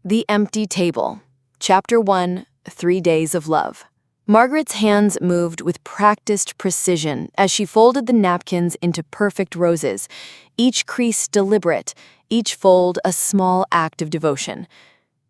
The Empty Table. Chapter 1, 3 Days of Love. Margaret's hands moved with practiced precision as she folded the napkins into perfect roses, each crease deliberate, each fold a small act of devotion.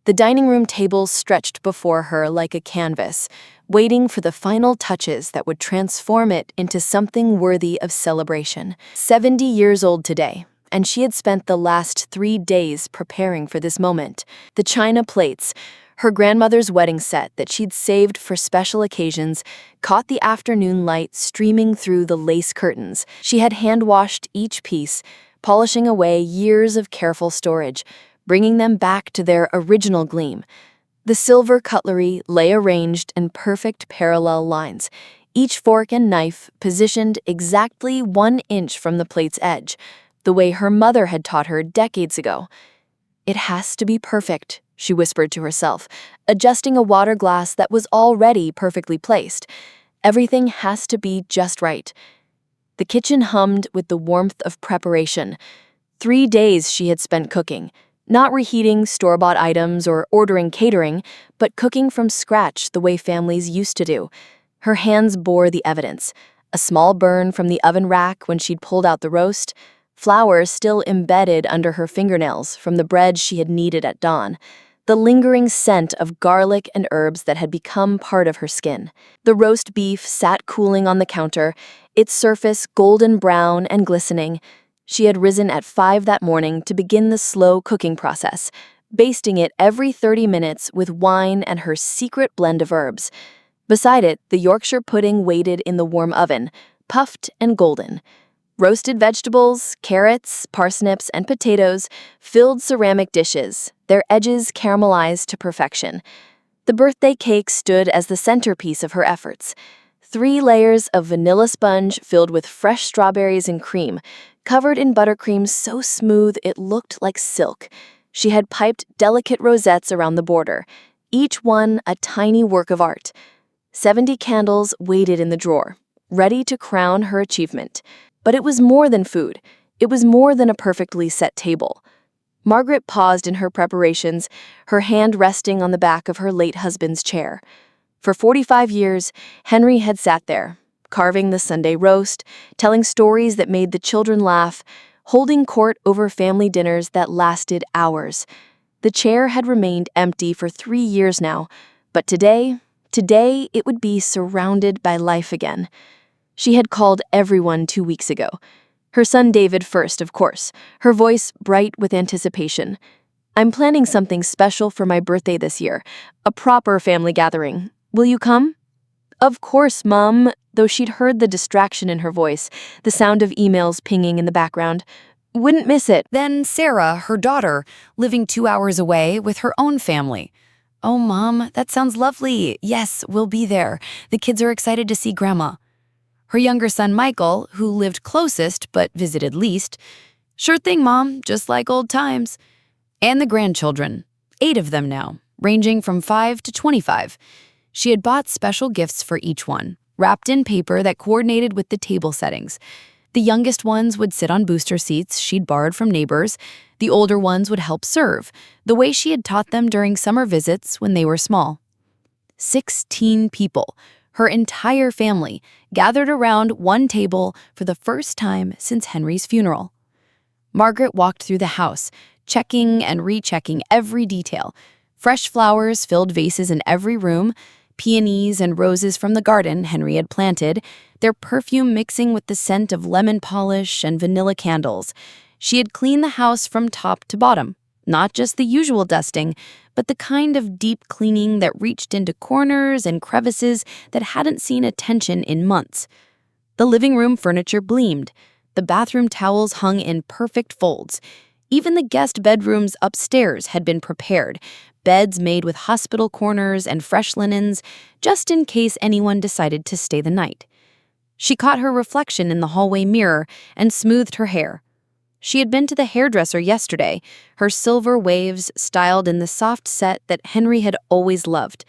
The dining room table stretched before her like a canvas, waiting for the final touches that would transform it into something worthy of celebration. 70 years old today, and she had spent the last 3 days preparing for this moment. The china plates, her grandmother's wedding set that she'd saved for special occasions, caught the afternoon light streaming through the lace curtains. She had hand-washed each piece, polishing away years of careful storage, bringing them back to their original gleam. The silver cutlery lay arranged in perfect parallel lines, each fork and knife positioned exactly 1 inch from the plate's edge, the way her mother had taught her decades ago. "It has to be perfect," she whispered to herself, adjusting a water glass that was already perfectly placed. "Everything has to be just right." The kitchen hummed with the warmth of preparation. 3 days she had spent cooking, not reheating store-bought items or ordering catering, but cooking from scratch the way families used to do. Her hands bore the evidence: a small burn from the oven rack when she'd pulled out the roast, flour still embedded under her fingernails from the bread she had kneaded at dawn, the lingering scent of garlic and herbs that had become part of her skin. The roast beef sat cooling on the counter, its surface golden brown and glistening. She had risen at 5 that morning to begin the slow cooking process, basting it every 30 minutes with wine and her secret blend of herbs. Beside it, the Yorkshire pudding waited in the warm oven, puffed and golden. Roasted vegetables, carrots, parsnips, and potatoes filled ceramic dishes, their edges caramelized to perfection. The birthday cake stood as the centerpiece of her efforts. 3 layers of vanilla sponge filled with fresh strawberries and cream, covered in buttercream so smooth it looked like silk. She had piped delicate rosettes around the border, each one a tiny work of art. 70 candles waited in the drawer, ready to crown her achievement. But it was more than food. It was more than a perfectly set table. Margaret paused in her preparations, her hand resting on the back of her late husband's chair. For 45 years, Henry had sat there, carving the Sunday roast, telling stories that made the children laugh, holding court over family dinners that lasted hours. The chair had remained empty for 3 years now, but today it would be surrounded by life again. She had called everyone 2 weeks ago. Her son David first, of course, her voice bright with anticipation. "I'm planning something special for my birthday this year, a proper family gathering. Will you come?" "Of course, Mom," though she'd heard the distraction in her voice, the sound of emails pinging in the background. "Wouldn't miss it." Then Sarah, her daughter, living 2 hours away with her own family. "Oh, Mom, that sounds lovely. Yes, we'll be there. The kids are excited to see Grandma." Her younger son, Michael, who lived closest but visited least. "Sure thing, Mom, just like old times." And the grandchildren, 8 of them now, ranging from 5 to 25. She had bought special gifts for each one, wrapped in paper that coordinated with the table settings. The youngest ones would sit on booster seats she'd borrowed from neighbors. The older ones would help serve, the way she had taught them during summer visits when they were small. 16 people, her entire family, gathered around one table for the first time since Henry's funeral. Margaret walked through the house, checking and rechecking every detail. Fresh flowers filled vases in every room, peonies and roses from the garden Henry had planted, their perfume mixing with the scent of lemon polish and vanilla candles. She had cleaned the house from top to bottom, not just the usual dusting, but the kind of deep cleaning that reached into corners and crevices that hadn't seen attention in months. The living room furniture gleamed. The bathroom towels hung in perfect folds. Even the guest bedrooms upstairs had been prepared, beds made with hospital corners and fresh linens, just in case anyone decided to stay the night. She caught her reflection in the hallway mirror and smoothed her hair. She had been to the hairdresser yesterday, her silver waves styled in the soft set that Henry had always loved.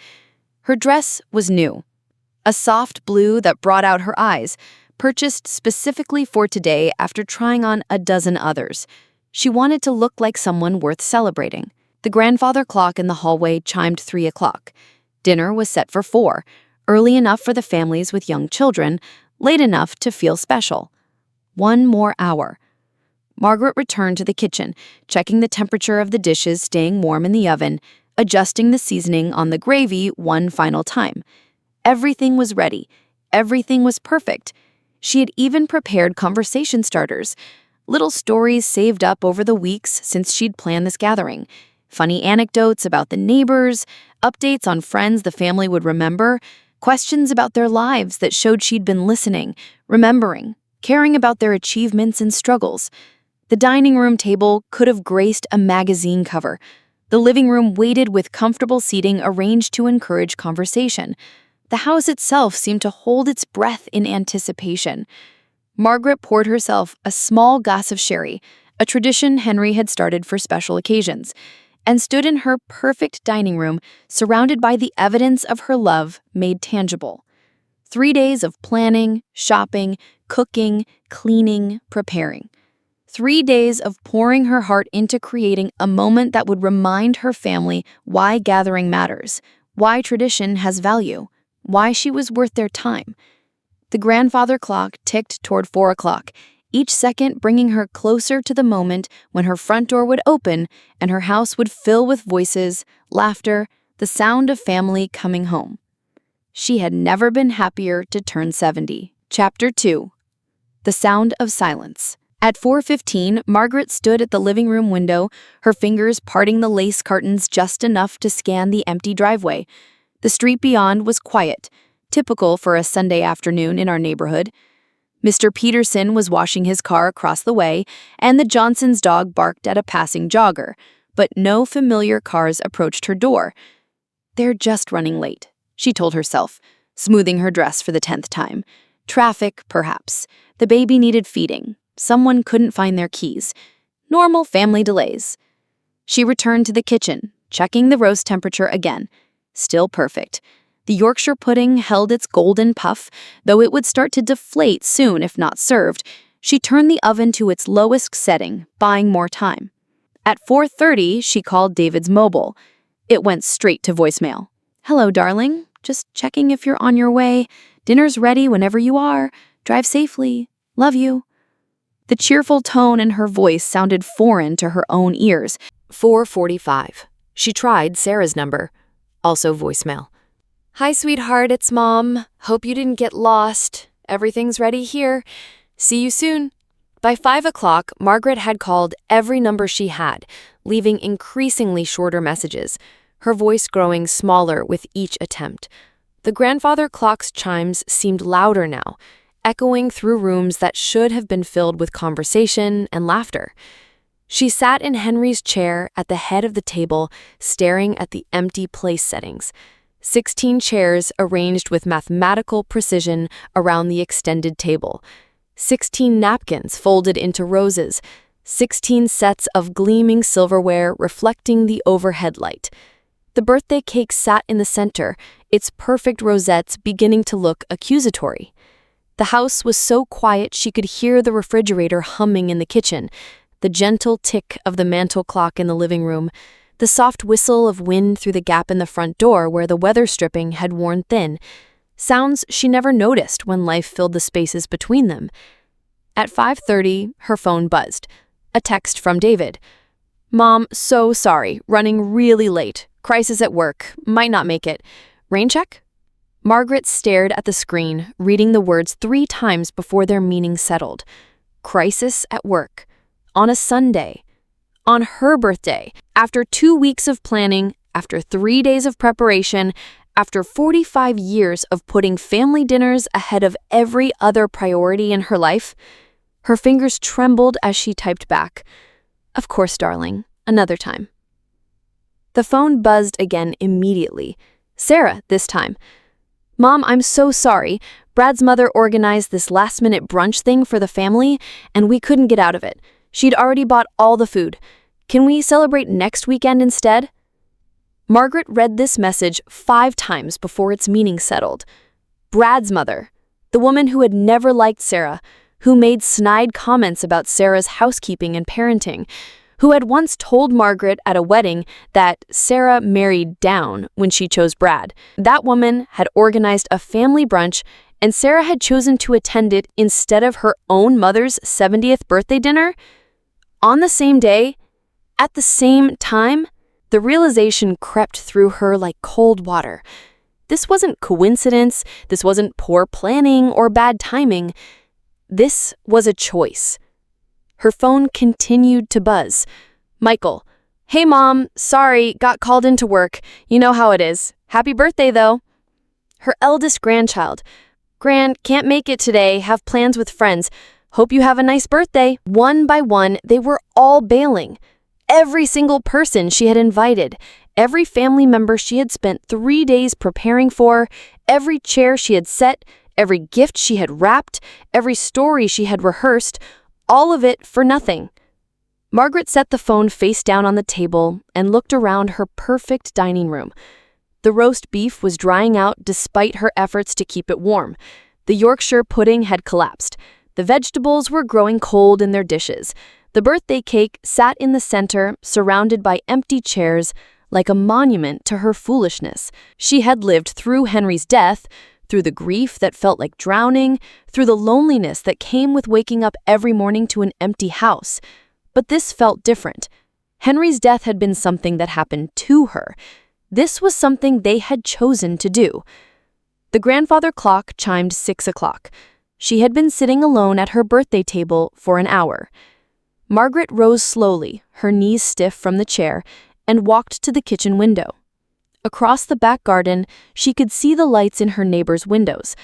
Her dress was new, a soft blue that brought out her eyes, purchased specifically for today after trying on a dozen others. She wanted to look like someone worth celebrating. The grandfather clock in the hallway chimed 3 o'clock. Dinner was set for 4, early enough for the families with young children, late enough to feel special. 1 more hour. Margaret returned to the kitchen, checking the temperature of the dishes staying warm in the oven, adjusting the seasoning on the gravy one final time. Everything was ready. Everything was perfect. She had even prepared conversation starters, little stories saved up over the weeks since she'd planned this gathering. Funny anecdotes about the neighbors, updates on friends the family would remember, questions about their lives that showed she'd been listening, remembering, caring about their achievements and struggles. The dining room table could have graced a magazine cover. The living room waited with comfortable seating arranged to encourage conversation. The house itself seemed to hold its breath in anticipation. Margaret poured herself a small glass of sherry, a tradition Henry had started for special occasions, and stood in her perfect dining room, surrounded by the evidence of her love made tangible. 3 days of planning, shopping, cooking, cleaning, preparing. 3 days of pouring her heart into creating a moment that would remind her family why gathering matters, why tradition has value, why she was worth their time. The grandfather clock ticked toward 4 o'clock, each second bringing her closer to the moment when her front door would open and her house would fill with voices, laughter, the sound of family coming home. She had never been happier to turn 70. Chapter 2. The Sound of Silence. At 4:15, Margaret stood at the living room window, her fingers parting the lace curtains just enough to scan the empty driveway. The street beyond was quiet, typical for a Sunday afternoon in our neighborhood. Mr. Peterson was washing his car across the way, and the Johnsons' dog barked at a passing jogger, but no familiar cars approached her door. "They're just running late," she told herself, smoothing her dress for the 10th time. Traffic, perhaps. The baby needed feeding. Someone couldn't find their keys. Normal family delays. She returned to the kitchen, checking the roast temperature again. Still perfect. The Yorkshire pudding held its golden puff, though it would start to deflate soon if not served. She turned the oven to its lowest setting, buying more time. At 4:30, she called David's mobile. It went straight to voicemail. "Hello, darling. Just checking if you're on your way. Dinner's ready whenever you are. Drive safely. Love you." The cheerful tone in her voice sounded foreign to her own ears. 4:45. She tried Sarah's number. Also voicemail. "Hi, sweetheart, it's Mom. Hope you didn't get lost. Everything's ready here. See you soon." By 5 o'clock, Margaret had called every number she had, leaving increasingly shorter messages, her voice growing smaller with each attempt. The grandfather clock's chimes seemed louder now, echoing through rooms that should have been filled with conversation and laughter. She sat in Henry's chair at the head of the table, staring at the empty place settings. 16 chairs arranged with mathematical precision around the extended table. 16 napkins folded into roses. 16 sets of gleaming silverware reflecting the overhead light. The birthday cake sat in the center, its perfect rosettes beginning to look accusatory. The house was so quiet she could hear the refrigerator humming in the kitchen, the gentle tick of the mantel clock in the living room, the soft whistle of wind through the gap in the front door where the weather stripping had worn thin, sounds she never noticed when life filled the spaces between them. At 5:30, her phone buzzed. A text from David. "Mom, so sorry, running really late. Crisis at work, might not make it. Rain check?" Margaret stared at the screen, reading the words 3 times before their meaning settled. Crisis at work. On a Sunday. On her birthday. After 2 weeks of planning, after 3 days of preparation, after 45 years of putting family dinners ahead of every other priority in her life. Her fingers trembled as she typed back. "Of course, darling. Another time." The phone buzzed again immediately. Sarah, this time. "Mom, I'm so sorry. Brad's mother organized this last-minute brunch thing for the family, and we couldn't get out of it. She'd already bought all the food. Can we celebrate next weekend instead?" Margaret read this message 5 times before its meaning settled. Brad's mother, the woman who had never liked Sarah, who made snide comments about Sarah's housekeeping and parenting, who had once told Margaret at a wedding that Sarah married down when she chose Brad. That woman had organized a family brunch, and Sarah had chosen to attend it instead of her own mother's 70th birthday dinner. On the same day, at the same time, the realization crept through her like cold water. This wasn't coincidence, this wasn't poor planning or bad timing. This was a choice. Her phone continued to buzz. Michael. Hey Mom, sorry, got called into work. You know how it is. Happy birthday though. Her eldest grandchild. Gran, can't make it today, have plans with friends. Hope you have a nice birthday. One by one, they were all bailing. Every single person she had invited, every family member she had spent 3 days preparing for, every chair she had set, every gift she had wrapped, every story she had rehearsed, all of it for nothing. Margaret set the phone face down on the table and looked around her perfect dining room. The roast beef was drying out despite her efforts to keep it warm. The Yorkshire pudding had collapsed. The vegetables were growing cold in their dishes. The birthday cake sat in the center, surrounded by empty chairs, like a monument to her foolishness. She had lived through Henry's death, through the grief that felt like drowning, through the loneliness that came with waking up every morning to an empty house. But this felt different. Henry's death had been something that happened to her. This was something they had chosen to do. The grandfather clock chimed 6 o'clock. She had been sitting alone at her birthday table for an hour. Margaret rose slowly, her knees stiff from the chair, and walked to the kitchen window. Across the back garden, she could see the lights in her neighbors' windows.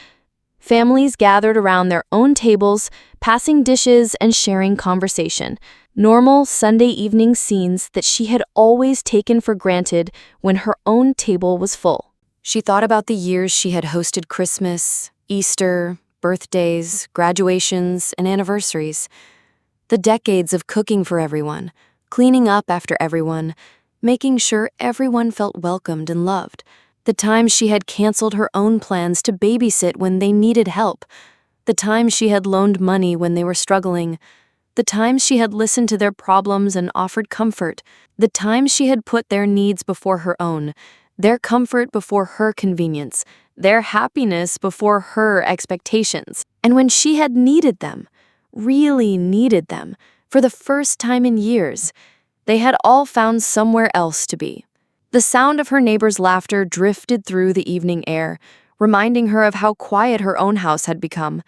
Families gathered around their own tables, passing dishes and sharing conversation. Normal Sunday evening scenes that she had always taken for granted when her own table was full. She thought about the years she had hosted Christmas, Easter, birthdays, graduations, and anniversaries. The decades of cooking for everyone, cleaning up after everyone, making sure everyone felt welcomed and loved. The times she had canceled her own plans to babysit when they needed help. The times she had loaned money when they were struggling. The times she had listened to their problems and offered comfort. The times she had put their needs before her own, their comfort before her convenience, their happiness before her expectations. And when she had needed them, really needed them, for the first time in years, they had all found somewhere else to be. The sound of her neighbor's laughter drifted through the evening air, reminding her of how quiet her own house had become,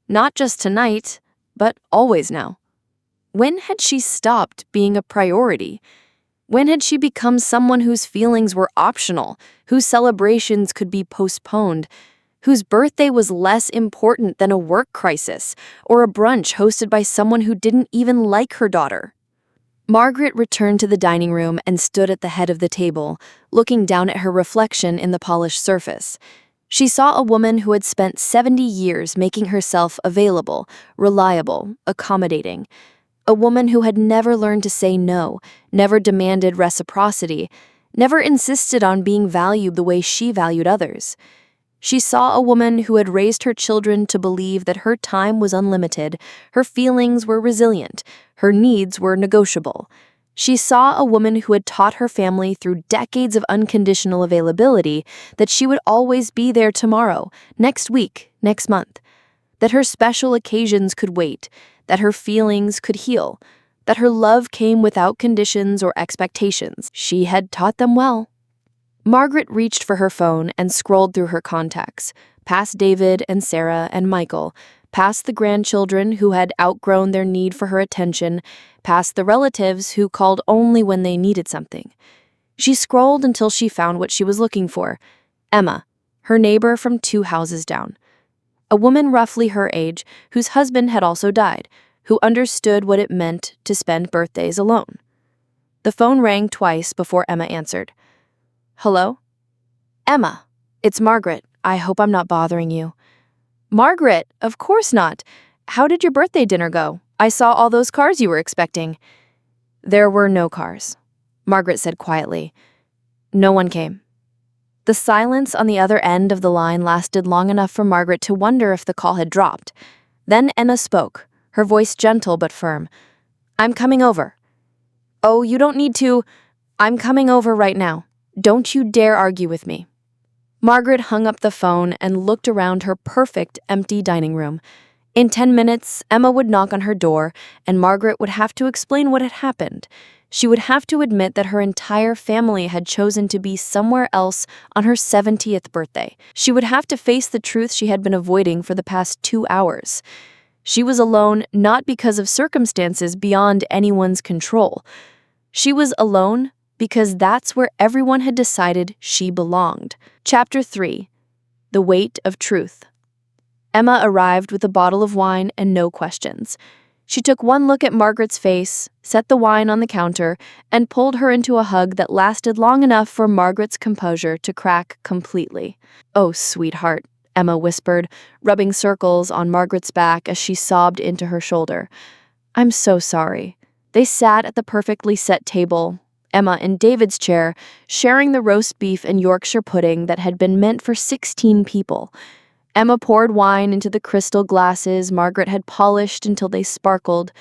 not just tonight, but always now. When had she stopped being a priority? When had she become someone whose feelings were optional, whose celebrations could be postponed, whose birthday was less important than a work crisis or a brunch hosted by someone who didn't even like her daughter? Margaret returned to the dining room and stood at the head of the table, looking down at her reflection in the polished surface. She saw a woman who had spent 70 years making herself available, reliable, accommodating. A woman who had never learned to say no, never demanded reciprocity, never insisted on being valued the way she valued others. She saw a woman who had raised her children to believe that her time was unlimited, her feelings were resilient, her needs were negotiable. She saw a woman who had taught her family through decades of unconditional availability that she would always be there tomorrow, next week, next month, that her special occasions could wait, that her feelings could heal, that her love came without conditions or expectations. She had taught them well. Margaret reached for her phone and scrolled through her contacts, past David and Sarah and Michael, past the grandchildren who had outgrown their need for her attention, past the relatives who called only when they needed something. She scrolled until she found what she was looking for: Emma, her neighbor from 2 houses down. A woman roughly her age, whose husband had also died, who understood what it meant to spend birthdays alone. The phone rang twice before Emma answered. Hello? Emma, it's Margaret. I hope I'm not bothering you. Margaret, of course not. How did your birthday dinner go? I saw all those cars you were expecting. There were no cars, Margaret said quietly. No one came. The silence on the other end of the line lasted long enough for Margaret to wonder if the call had dropped. Then Emma spoke, her voice gentle but firm. I'm coming over. "Oh, you don't need to. I'm coming over right now. Don't you dare argue with me." Margaret hung up the phone and looked around her perfect empty dining room. In 10 minutes, Emma would knock on her door, and Margaret would have to explain what had happened. She would have to admit that her entire family had chosen to be somewhere else on her 70th birthday. She would have to face the truth she had been avoiding for the past 2 hours. She was alone not because of circumstances beyond anyone's control. She was alone because that's where everyone had decided she belonged. Chapter 3. The Weight of Truth. Emma arrived with a bottle of wine and no questions. She took one look at Margaret's face, set the wine on the counter, and pulled her into a hug that lasted long enough for Margaret's composure to crack completely. "Oh, sweetheart," Emma whispered, rubbing circles on Margaret's back as she sobbed into her shoulder. "I'm so sorry." They sat at the perfectly set table, Emma in David's chair, sharing the roast beef and Yorkshire pudding that had been meant for 16 people. Emma poured wine into the crystal glasses Margaret had polished until they sparkled,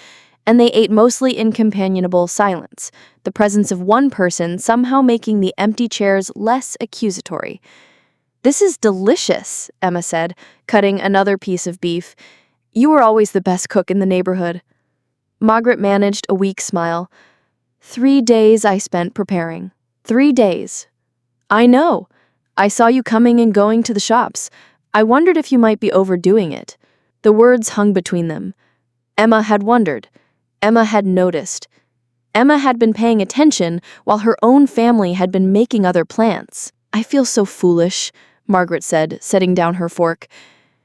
and they ate mostly in companionable silence, the presence of one person somehow making the empty chairs less accusatory. "This is delicious," Emma said, cutting another piece of beef. "You were always the best cook in the neighborhood." Margaret managed a weak smile. 3 days I spent preparing. 3 days. "I know. I saw you coming and going to the shops. I wondered if you might be overdoing it." The words hung between them. Emma had wondered. Emma had noticed. Emma had been paying attention while her own family had been making other plans. "I feel so foolish," Margaret said, setting down her fork.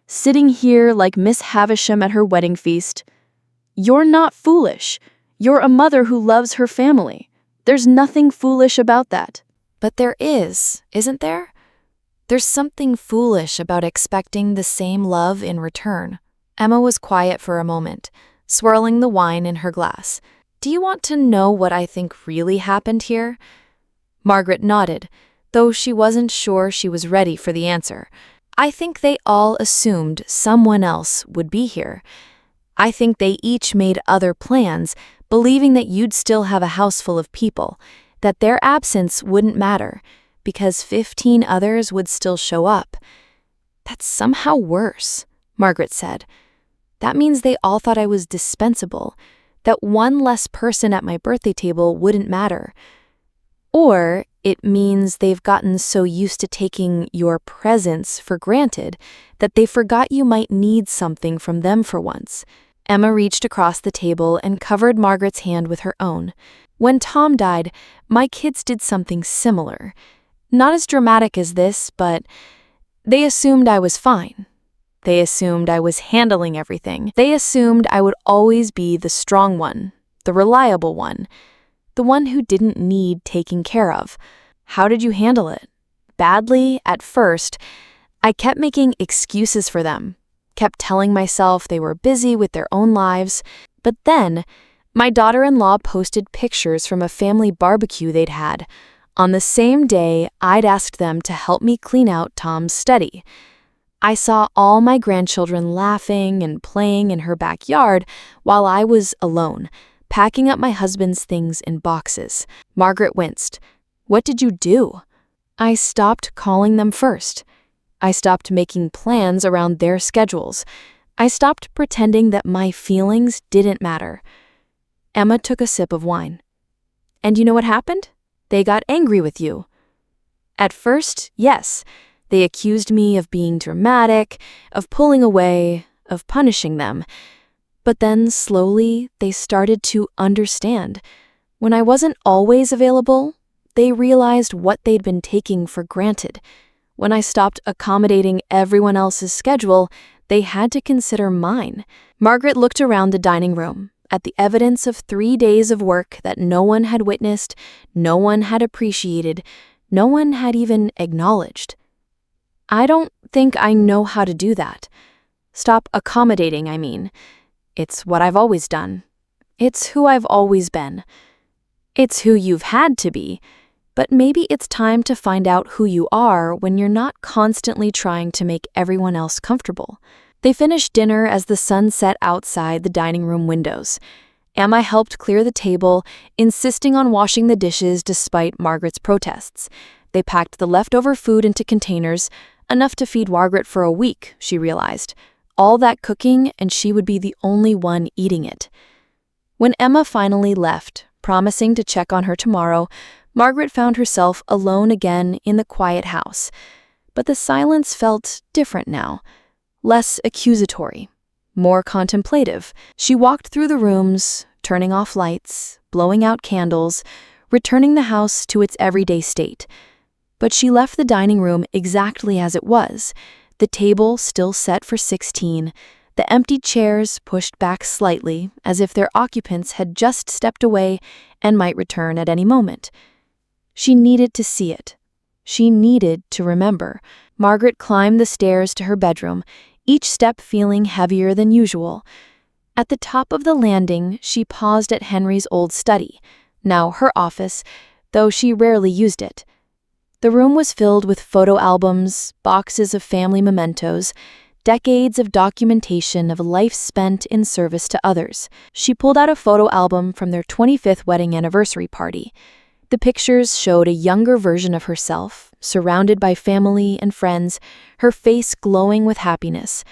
"Sitting here like Miss Havisham at her wedding feast." "You're not foolish. You're a mother who loves her family. There's nothing foolish about that." But there is, isn't there? There's something foolish about expecting the same love in return. Emma was quiet for a moment, swirling the wine in her glass. "Do you want to know what I think really happened here?" Margaret nodded, though she wasn't sure she was ready for the answer. "I think they all assumed someone else would be here. I think they each made other plans, believing that you'd still have a house full of people, that their absence wouldn't matter, because 15 others would still show up." "That's somehow worse," Margaret said. "That means they all thought I was dispensable, that one less person at my birthday table wouldn't matter. Or it means they've gotten so used to taking your presence for granted that they forgot you might need something from them for once." Emma reached across the table and covered Margaret's hand with her own. "When Tom died, my kids did something similar. Not as dramatic as this, but they assumed I was fine. They assumed I was handling everything. They assumed I would always be the strong one, the reliable one, the one who didn't need taking care of. How did you handle it?" "Badly, at first. I kept making excuses for them, kept telling myself they were busy with their own lives. But then, my daughter-in-law posted pictures from a family barbecue they'd had. On the same day, I'd asked them to help me clean out Tom's study. I saw all my grandchildren laughing and playing in her backyard while I was alone, packing up my husband's things in boxes." Margaret winced. "What did you do?" "I stopped calling them first. I stopped making plans around their schedules. I stopped pretending that my feelings didn't matter." Emma took a sip of wine. "And you know what happened? They got angry with you." "At first, yes. They accused me of being dramatic, of pulling away, of punishing them. But then, slowly, they started to understand. When I wasn't always available, they realized what they'd been taking for granted. When I stopped accommodating everyone else's schedule, they had to consider mine." Margaret looked around the dining room, at the evidence of 3 days of work that no one had witnessed, no one had appreciated, no one had even acknowledged. "I don't think I know how to do that. Stop accommodating, I mean. It's what I've always done. It's who I've always been. It's who you've had to be, but maybe it's time to find out who you are when you're not constantly trying to make everyone else comfortable." They finished dinner as the sun set outside the dining room windows. Emma helped clear the table, insisting on washing the dishes despite Margaret's protests. They packed the leftover food into containers, enough to feed Margaret for a week, she realized. All that cooking, and she would be the only one eating it. When Emma finally left, promising to check on her tomorrow, Margaret found herself alone again in the quiet house. But the silence felt different now, less accusatory, more contemplative. She walked through the rooms, turning off lights, blowing out candles, returning the house to its everyday state. But she left the dining room exactly as it was, the table still set for 16, the empty chairs pushed back slightly as if their occupants had just stepped away and might return at any moment. She needed to see it. She needed to remember. Margaret climbed the stairs to her bedroom, each step feeling heavier than usual. At the top of the landing, she paused at Henry's old study, now her office, though she rarely used it. The room was filled with photo albums, boxes of family mementos, decades of documentation of life spent in service to others. She pulled out a photo album from their 25th wedding anniversary party. The pictures showed a younger version of herself, surrounded by family and friends, her face glowing with happiness.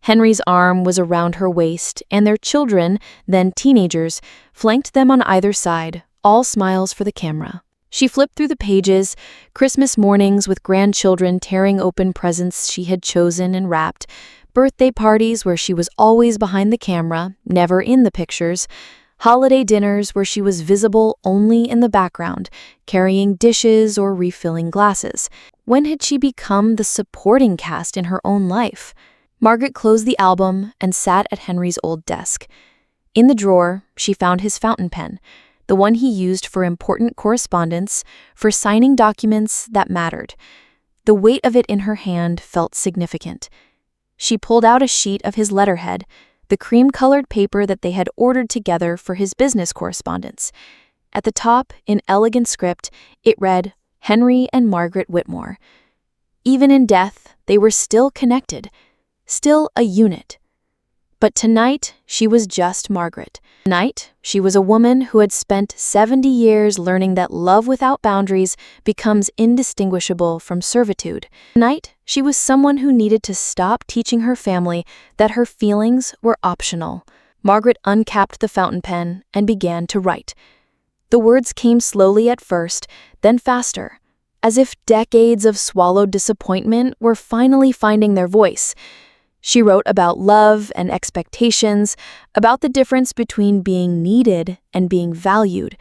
Henry's arm was around her waist, and their children, then teenagers, flanked them on either side, all smiles for the camera. She flipped through the pages, Christmas mornings with grandchildren tearing open presents she had chosen and wrapped, birthday parties where she was always behind the camera, never in the pictures, holiday dinners where she was visible only in the background, carrying dishes or refilling glasses. When had she become the supporting cast in her own life? Margaret closed the album and sat at Henry's old desk. In the drawer, she found his fountain pen, the one he used for important correspondence, for signing documents that mattered. The weight of it in her hand felt significant. She pulled out a sheet of his letterhead, the cream-colored paper that they had ordered together for his business correspondence. At the top, in elegant script, it read, Henry and Margaret Whitmore. Even in death, they were still connected, still a unit. But tonight, she was just Margaret. Tonight, she was a woman who had spent 70 years learning that love without boundaries becomes indistinguishable from servitude. Tonight, she was someone who needed to stop teaching her family that her feelings were optional. Margaret uncapped the fountain pen and began to write. The words came slowly at first, then faster, as if decades of swallowed disappointment were finally finding their voice. She wrote about love and expectations, about the difference between being needed and being valued,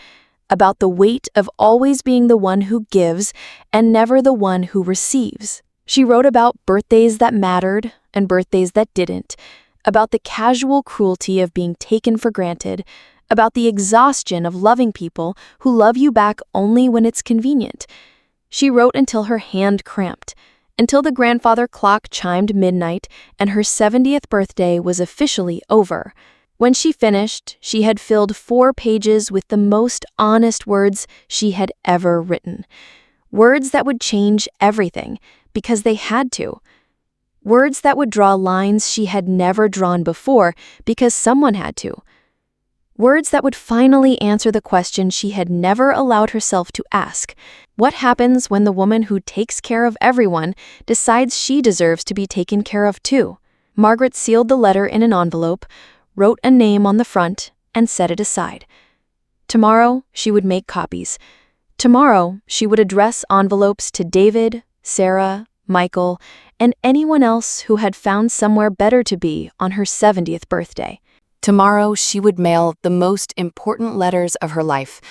about the weight of always being the one who gives and never the one who receives. She wrote about birthdays that mattered and birthdays that didn't, about the casual cruelty of being taken for granted, about the exhaustion of loving people who love you back only when it's convenient. She wrote until her hand cramped, until the grandfather clock chimed midnight and her 70th birthday was officially over. When she finished, she had filled 4 pages with the most honest words she had ever written. Words that would change everything, because they had to. Words that would draw lines she had never drawn before, because someone had to. Words that would finally answer the question she had never allowed herself to ask. What happens when the woman who takes care of everyone decides she deserves to be taken care of too? Margaret sealed the letter in an envelope, wrote a name on the front, and set it aside. Tomorrow, she would make copies. Tomorrow, she would address envelopes to David, Sarah, Michael, and anyone else who had found somewhere better to be on her 70th birthday. Tomorrow, she would mail the most important letters of her life,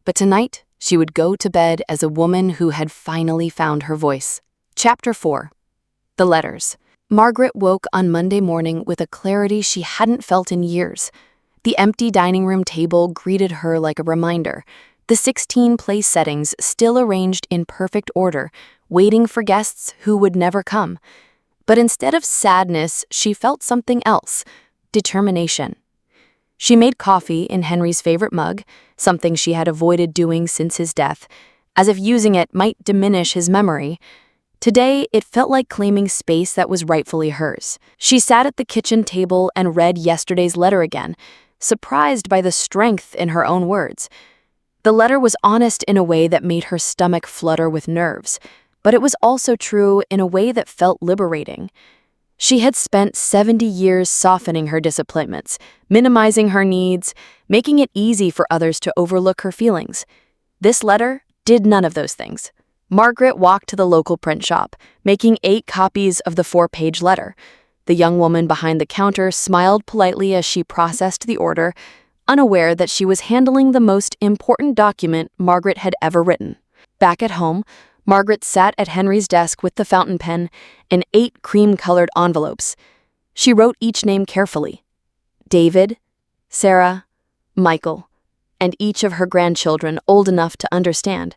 but tonight, she would go to bed as a woman who had finally found her voice. Chapter 4. The Letters. Margaret woke on Monday morning with a clarity she hadn't felt in years. The empty dining room table greeted her like a reminder. The 16 place settings still arranged in perfect order, waiting for guests who would never come. But instead of sadness, she felt something else: determination. She made coffee in Henry's favorite mug, something she had avoided doing since his death, as if using it might diminish his memory. Today, it felt like claiming space that was rightfully hers. She sat at the kitchen table and read yesterday's letter again, surprised by the strength in her own words. The letter was honest in a way that made her stomach flutter with nerves, but it was also true in a way that felt liberating. She had spent 70 years softening her disappointments, minimizing her needs, making it easy for others to overlook her feelings. This letter did none of those things. Margaret walked to the local print shop, making 8 copies of the 4-page letter. The young woman behind the counter smiled politely as she processed the order, unaware that she was handling the most important document Margaret had ever written. Back at home, Margaret sat at Henry's desk with the fountain pen and 8 cream-colored envelopes. She wrote each name carefully: David, Sarah, Michael, and each of her grandchildren old enough to understand.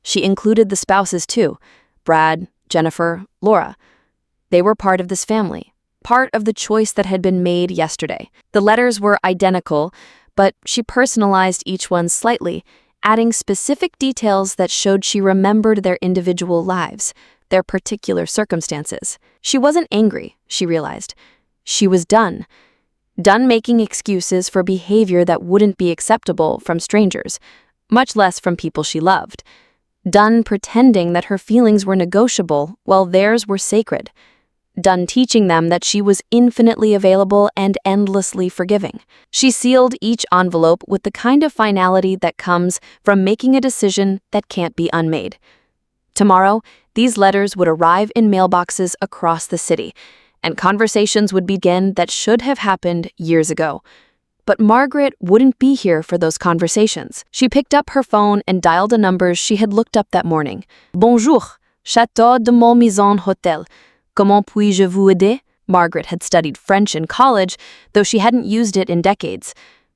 She included the spouses too: Brad, Jennifer, Laura. They were part of this family, part of the choice that had been made yesterday. The letters were identical, but she personalized each one slightly, adding specific details that showed she remembered their individual lives, their particular circumstances. She wasn't angry, she realized. She was done. Done making excuses for behavior that wouldn't be acceptable from strangers, much less from people she loved. Done pretending that her feelings were negotiable while theirs were sacred. Done teaching them that she was infinitely available and endlessly forgiving. She sealed each envelope with the kind of finality that comes from making a decision that can't be unmade. Tomorrow, these letters would arrive in mailboxes across the city, and conversations would begin that should have happened years ago. But Margaret wouldn't be here for those conversations. She picked up her phone and dialed a number she had looked up that morning. Bonjour, Château de Montmaison Hotel. Comment puis-je vous aider? Margaret had studied French in college, though she hadn't used it in decades.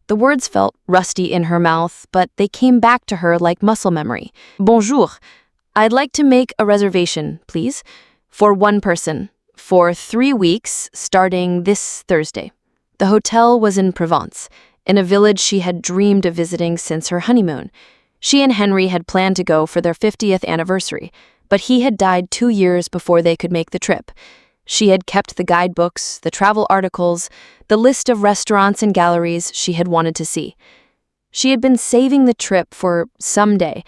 The words felt rusty in her mouth, but they came back to her like muscle memory. Bonjour. I'd like to make a reservation, please, for one person, for 3 weeks, starting this Thursday. The hotel was in Provence, in a village she had dreamed of visiting since her honeymoon. She and Henry had planned to go for their 50th anniversary, but he had died 2 years before they could make the trip. She had kept the guidebooks, the travel articles, the list of restaurants and galleries she had wanted to see. She had been saving the trip for someday,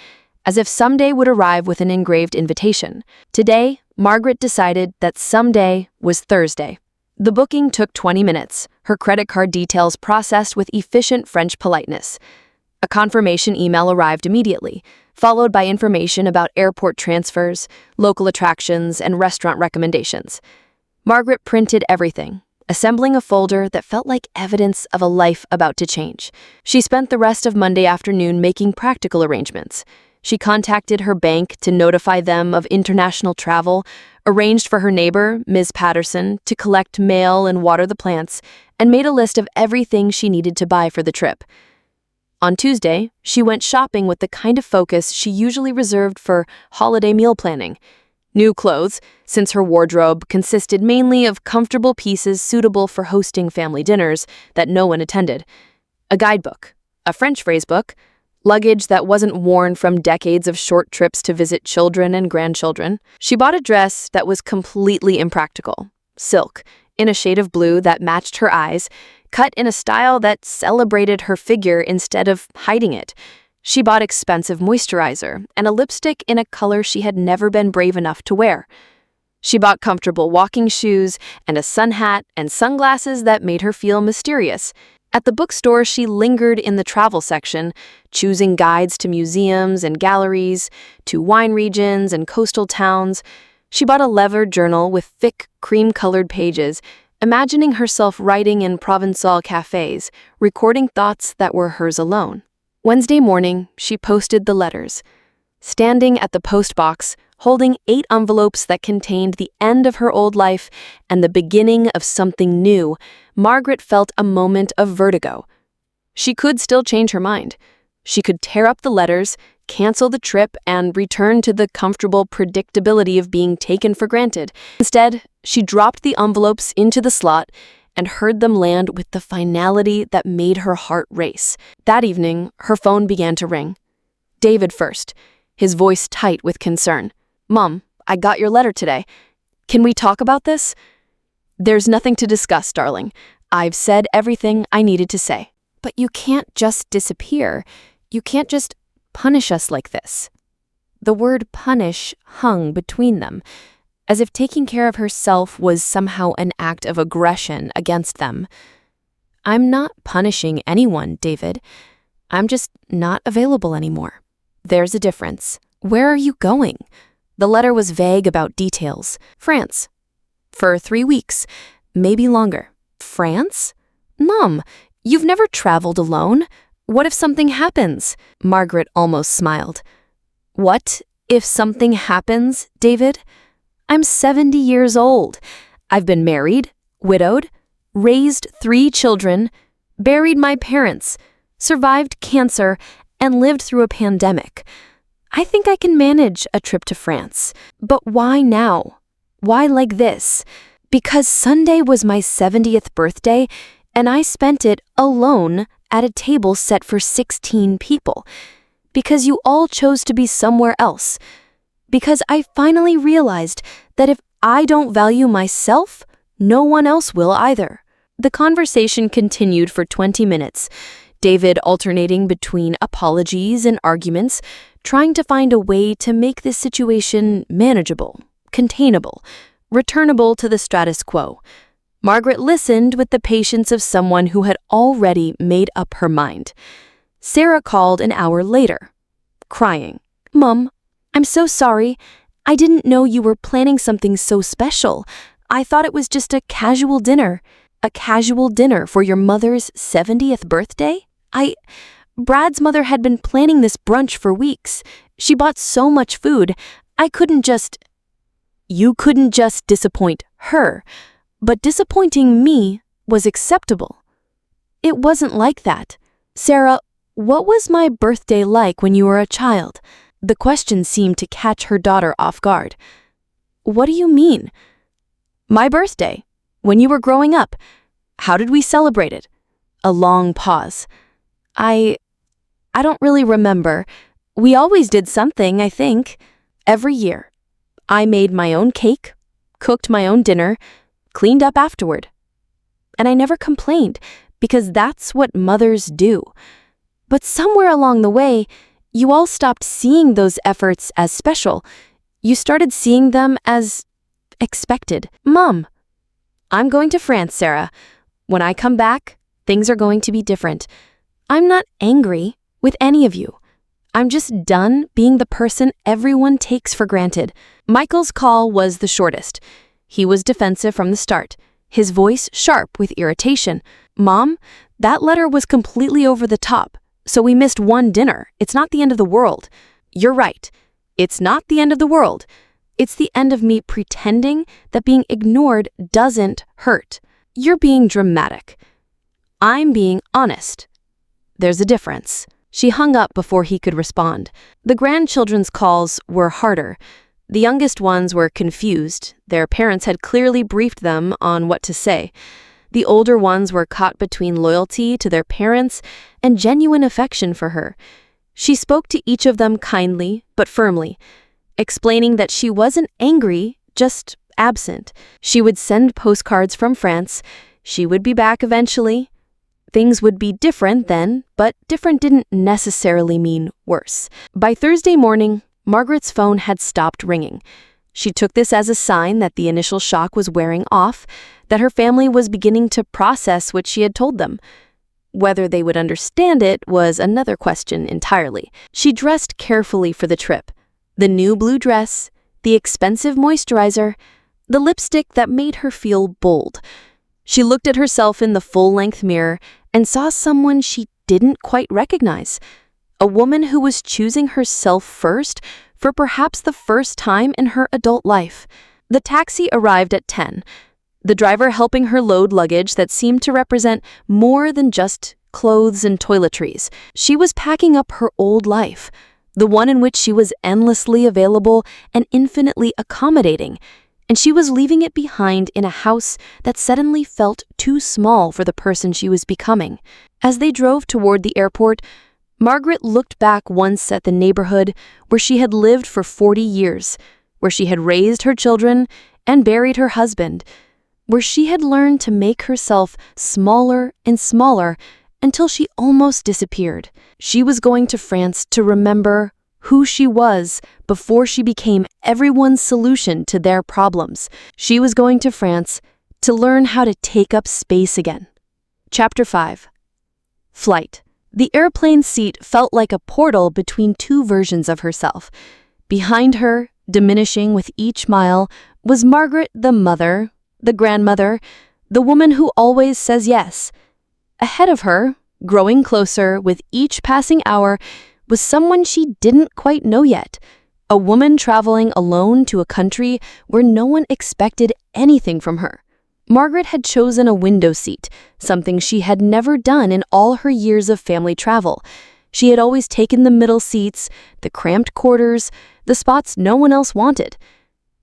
as if someday would arrive with an engraved invitation. Today, Margaret decided that someday was Thursday. The booking took 20 minutes, her credit card details processed with efficient French politeness. A confirmation email arrived immediately, followed by information about airport transfers, local attractions, and restaurant recommendations. Margaret printed everything, assembling a folder that felt like evidence of a life about to change. She spent the rest of Monday afternoon making practical arrangements. She contacted her bank to notify them of international travel, arranged for her neighbor, Ms. Patterson, to collect mail and water the plants, and made a list of everything she needed to buy for the trip. On Tuesday, she went shopping with the kind of focus she usually reserved for holiday meal planning. New clothes, since her wardrobe consisted mainly of comfortable pieces suitable for hosting family dinners that no one attended. A guidebook, a French phrase book, luggage that wasn't worn from decades of short trips to visit children and grandchildren. She bought a dress that was completely impractical, silk, in a shade of blue that matched her eyes, cut in a style that celebrated her figure instead of hiding it. She bought expensive moisturizer and a lipstick in a color she had never been brave enough to wear. She bought comfortable walking shoes and a sun hat and sunglasses that made her feel mysterious. At the bookstore, she lingered in the travel section, choosing guides to museums and galleries, to wine regions and coastal towns. She bought a leather journal with thick, cream-colored pages, imagining herself writing in Provençal cafes, recording thoughts that were hers alone. Wednesday morning, she posted the letters. Standing at the post box, holding 8 envelopes that contained the end of her old life and the beginning of something new, Margaret felt a moment of vertigo. She could still change her mind. She could tear up the letters, cancel the trip, and return to the comfortable predictability of being taken for granted. Instead, she dropped the envelopes into the slot and heard them land with the finality that made her heart race. That evening, her phone began to ring. David first, his voice tight with concern. "Mom, I got your letter today. Can we talk about this?" "There's nothing to discuss, darling. I've said everything I needed to say." But you can't just disappear. You can't just punish us like this. The word punish hung between them, as if taking care of herself was somehow an act of aggression against them. I'm not punishing anyone, David. I'm just not available anymore. There's a difference. Where are you going? The letter was vague about details. France. For 3 weeks, maybe longer. France? Mom, you've never traveled alone. What if something happens? Margaret almost smiled. What if something happens, David? I'm 70 years old. I've been married, widowed, raised 3 children, buried my parents, survived cancer, and lived through a pandemic. I think I can manage a trip to France. But why now? Why like this? Because Sunday was my 70th birthday, and I spent it alone at a table set for 16 people. Because you all chose to be somewhere else. Because I finally realized that if I don't value myself, no one else will either. The conversation continued for 20 minutes, David alternating between apologies and arguments, trying to find a way to make this situation manageable, containable, returnable to the status quo. Margaret listened with the patience of someone who had already made up her mind. Sarah called an hour later, crying. Mom, I'm so sorry. I didn't know you were planning something so special. I thought it was just a casual dinner. A casual dinner for your mother's 70th birthday? Brad's mother had been planning this brunch for weeks. She bought so much food. You couldn't just disappoint her, but disappointing me was acceptable. It wasn't like that. Sarah, what was my birthday like when you were a child? The question seemed to catch her daughter off guard. What do you mean? My birthday. When you were growing up, how did we celebrate it? A long pause. I don't really remember. We always did something, I think. Every year. I made my own cake, cooked my own dinner, cleaned up afterward. And I never complained, because that's what mothers do. But somewhere along the way, you all stopped seeing those efforts as special. You started seeing them as expected. Mom, I'm going to France, Sarah. When I come back, things are going to be different. I'm not angry with any of you. I'm just done being the person everyone takes for granted. Michael's call was the shortest. He was defensive from the start, his voice sharp with irritation. Mom, that letter was completely over the top, so we missed one dinner. It's not the end of the world. You're right. It's not the end of the world. It's the end of me pretending that being ignored doesn't hurt. You're being dramatic. I'm being honest. There's a difference. She hung up before he could respond. The grandchildren's calls were harder. The youngest ones were confused. Their parents had clearly briefed them on what to say. The older ones were caught between loyalty to their parents and genuine affection for her. She spoke to each of them kindly but firmly, explaining that she wasn't angry, just absent. She would send postcards from France. She would be back eventually. Things would be different then, but different didn't necessarily mean worse. By Thursday morning, Margaret's phone had stopped ringing. She took this as a sign that the initial shock was wearing off, that her family was beginning to process what she had told them. Whether they would understand it was another question entirely. She dressed carefully for the trip. The new blue dress, the expensive moisturizer, the lipstick that made her feel bold. She looked at herself in the full-length mirror and saw someone she didn't quite recognize. A woman who was choosing herself first for perhaps the first time in her adult life. The taxi arrived at 10, the driver helping her load luggage that seemed to represent more than just clothes and toiletries. She was packing up her old life, the one in which she was endlessly available and infinitely accommodating, and she was leaving it behind in a house that suddenly felt too small for the person she was becoming. As they drove toward the airport, Margaret looked back once at the neighborhood where she had lived for 40 years, where she had raised her children and buried her husband, where she had learned to make herself smaller and smaller until she almost disappeared. She was going to France to remember who she was before she became everyone's solution to their problems. She was going to France to learn how to take up space again. Chapter 5. Flight. The airplane seat felt like a portal between two versions of herself. Behind her, diminishing with each mile, was Margaret, the mother, the grandmother, the woman who always says yes. Ahead of her, growing closer with each passing hour, was someone she didn't quite know yet. A woman traveling alone to a country where no one expected anything from her. Margaret had chosen a window seat, something she had never done in all her years of family travel. She had always taken the middle seats, the cramped quarters, the spots no one else wanted.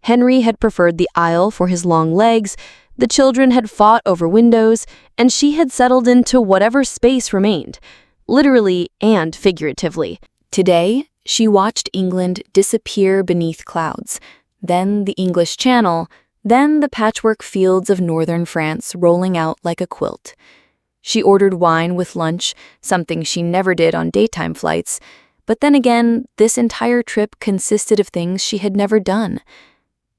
Henry had preferred the aisle for his long legs, the children had fought over windows, and she had settled into whatever space remained, literally and figuratively. Today, she watched England disappear beneath clouds, then the English Channel, then the patchwork fields of northern France rolling out like a quilt. She ordered wine with lunch, something she never did on daytime flights, but then again, this entire trip consisted of things she had never done.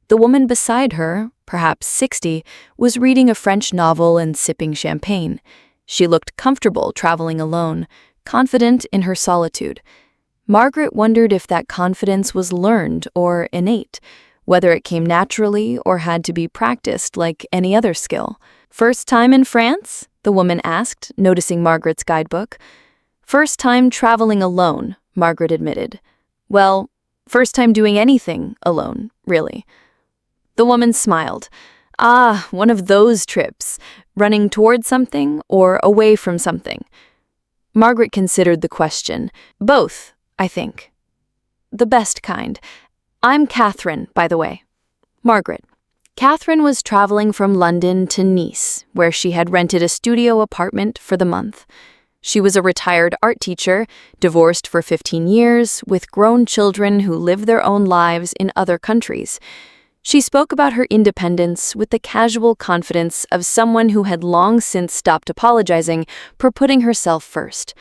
The woman beside her, perhaps 60, was reading a French novel and sipping champagne. She looked comfortable traveling alone, confident in her solitude. Margaret wondered if that confidence was learned or innate, whether it came naturally or had to be practiced like any other skill. "First time in France?" the woman asked, noticing Margaret's guidebook. "First time traveling alone," Margaret admitted. "Well, first time doing anything alone, really." The woman smiled. "Ah, one of those trips, running toward something or away from something." Margaret considered the question. "Both, I think." "The best kind. I'm Catherine, by the way." Margaret. Catherine was traveling from London to Nice, where she had rented a studio apartment for the month. She was a retired art teacher, divorced for 15 years, with grown children who lived their own lives in other countries. She spoke about her independence with the casual confidence of someone who had long since stopped apologizing for putting herself first.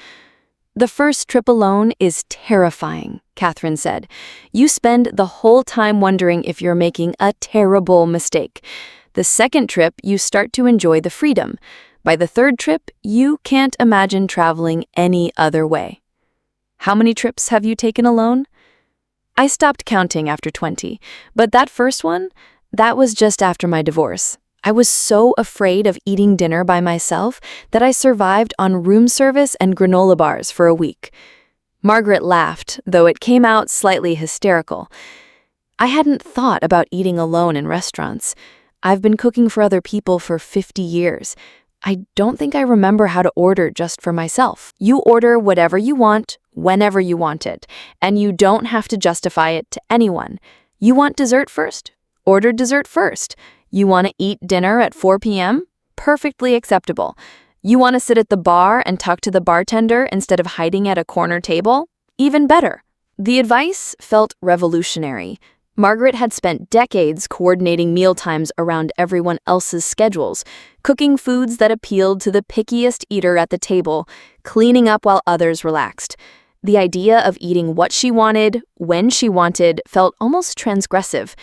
"The first trip alone is terrifying," Catherine said. "You spend the whole time wondering if you're making a terrible mistake. The second trip, you start to enjoy the freedom. By the third trip, you can't imagine traveling any other way." How many trips have you taken alone? I stopped counting after 20, but that first one, that was just after my divorce. I was so afraid of eating dinner by myself that I survived on room service and granola bars for a week. Margaret laughed, though it came out slightly hysterical. I hadn't thought about eating alone in restaurants. I've been cooking for other people for 50 years. I don't think I remember how to order just for myself. You order whatever you want, whenever you want it, and you don't have to justify it to anyone. You want dessert first? Order dessert first. You want to eat dinner at 4 p.m.? Perfectly acceptable. You want to sit at the bar and talk to the bartender instead of hiding at a corner table? Even better. The advice felt revolutionary. Margaret had spent decades coordinating mealtimes around everyone else's schedules, cooking foods that appealed to the pickiest eater at the table, cleaning up while others relaxed. The idea of eating what she wanted, when she wanted, felt almost transgressive.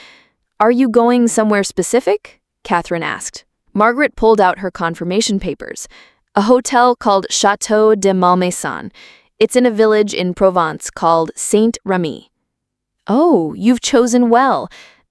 "Are you going somewhere specific?" Catherine asked. Margaret pulled out her confirmation papers. "A hotel called Chateau de Malmaison. It's in a village in Provence called Saint-Remy." "Oh, you've chosen well.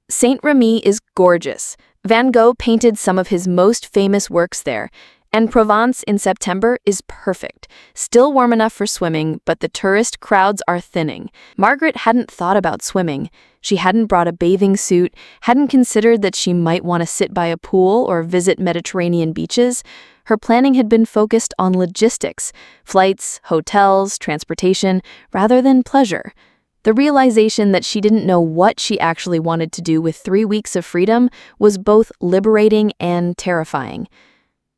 Saint-Remy is gorgeous. Van Gogh painted some of his most famous works there, and Provence in September is perfect. Still warm enough for swimming, but the tourist crowds are thinning." Margaret hadn't thought about swimming. She hadn't brought a bathing suit, hadn't considered that she might want to sit by a pool or visit Mediterranean beaches. Her planning had been focused on logistics, flights, hotels, transportation, rather than pleasure. The realization that she didn't know what she actually wanted to do with 3 weeks of freedom was both liberating and terrifying.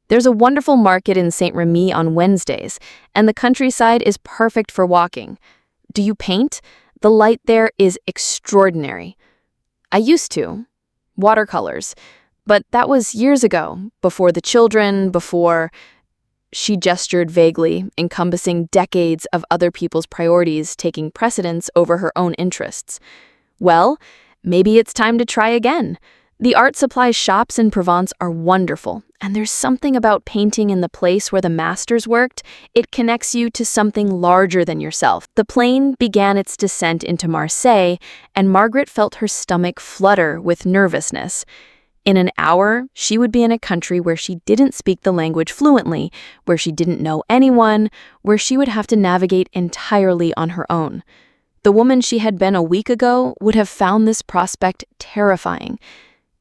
"There's a wonderful market in Saint-Remy on Wednesdays, and the countryside is perfect for walking. Do you paint? The light there is extraordinary." "I used to. Watercolors. But that was years ago, before the children, before..." She gestured vaguely, encompassing decades of other people's priorities taking precedence over her own interests. Well, maybe it's time to try again. The art supply shops in Provence are wonderful, and there's something about painting in the place where the masters worked. It connects you to something larger than yourself. The plane began its descent into Marseille, and Margaret felt her stomach flutter with nervousness. In an hour, she would be in a country where she didn't speak the language fluently, where she didn't know anyone, where she would have to navigate entirely on her own. The woman she had been a week ago would have found this prospect terrifying.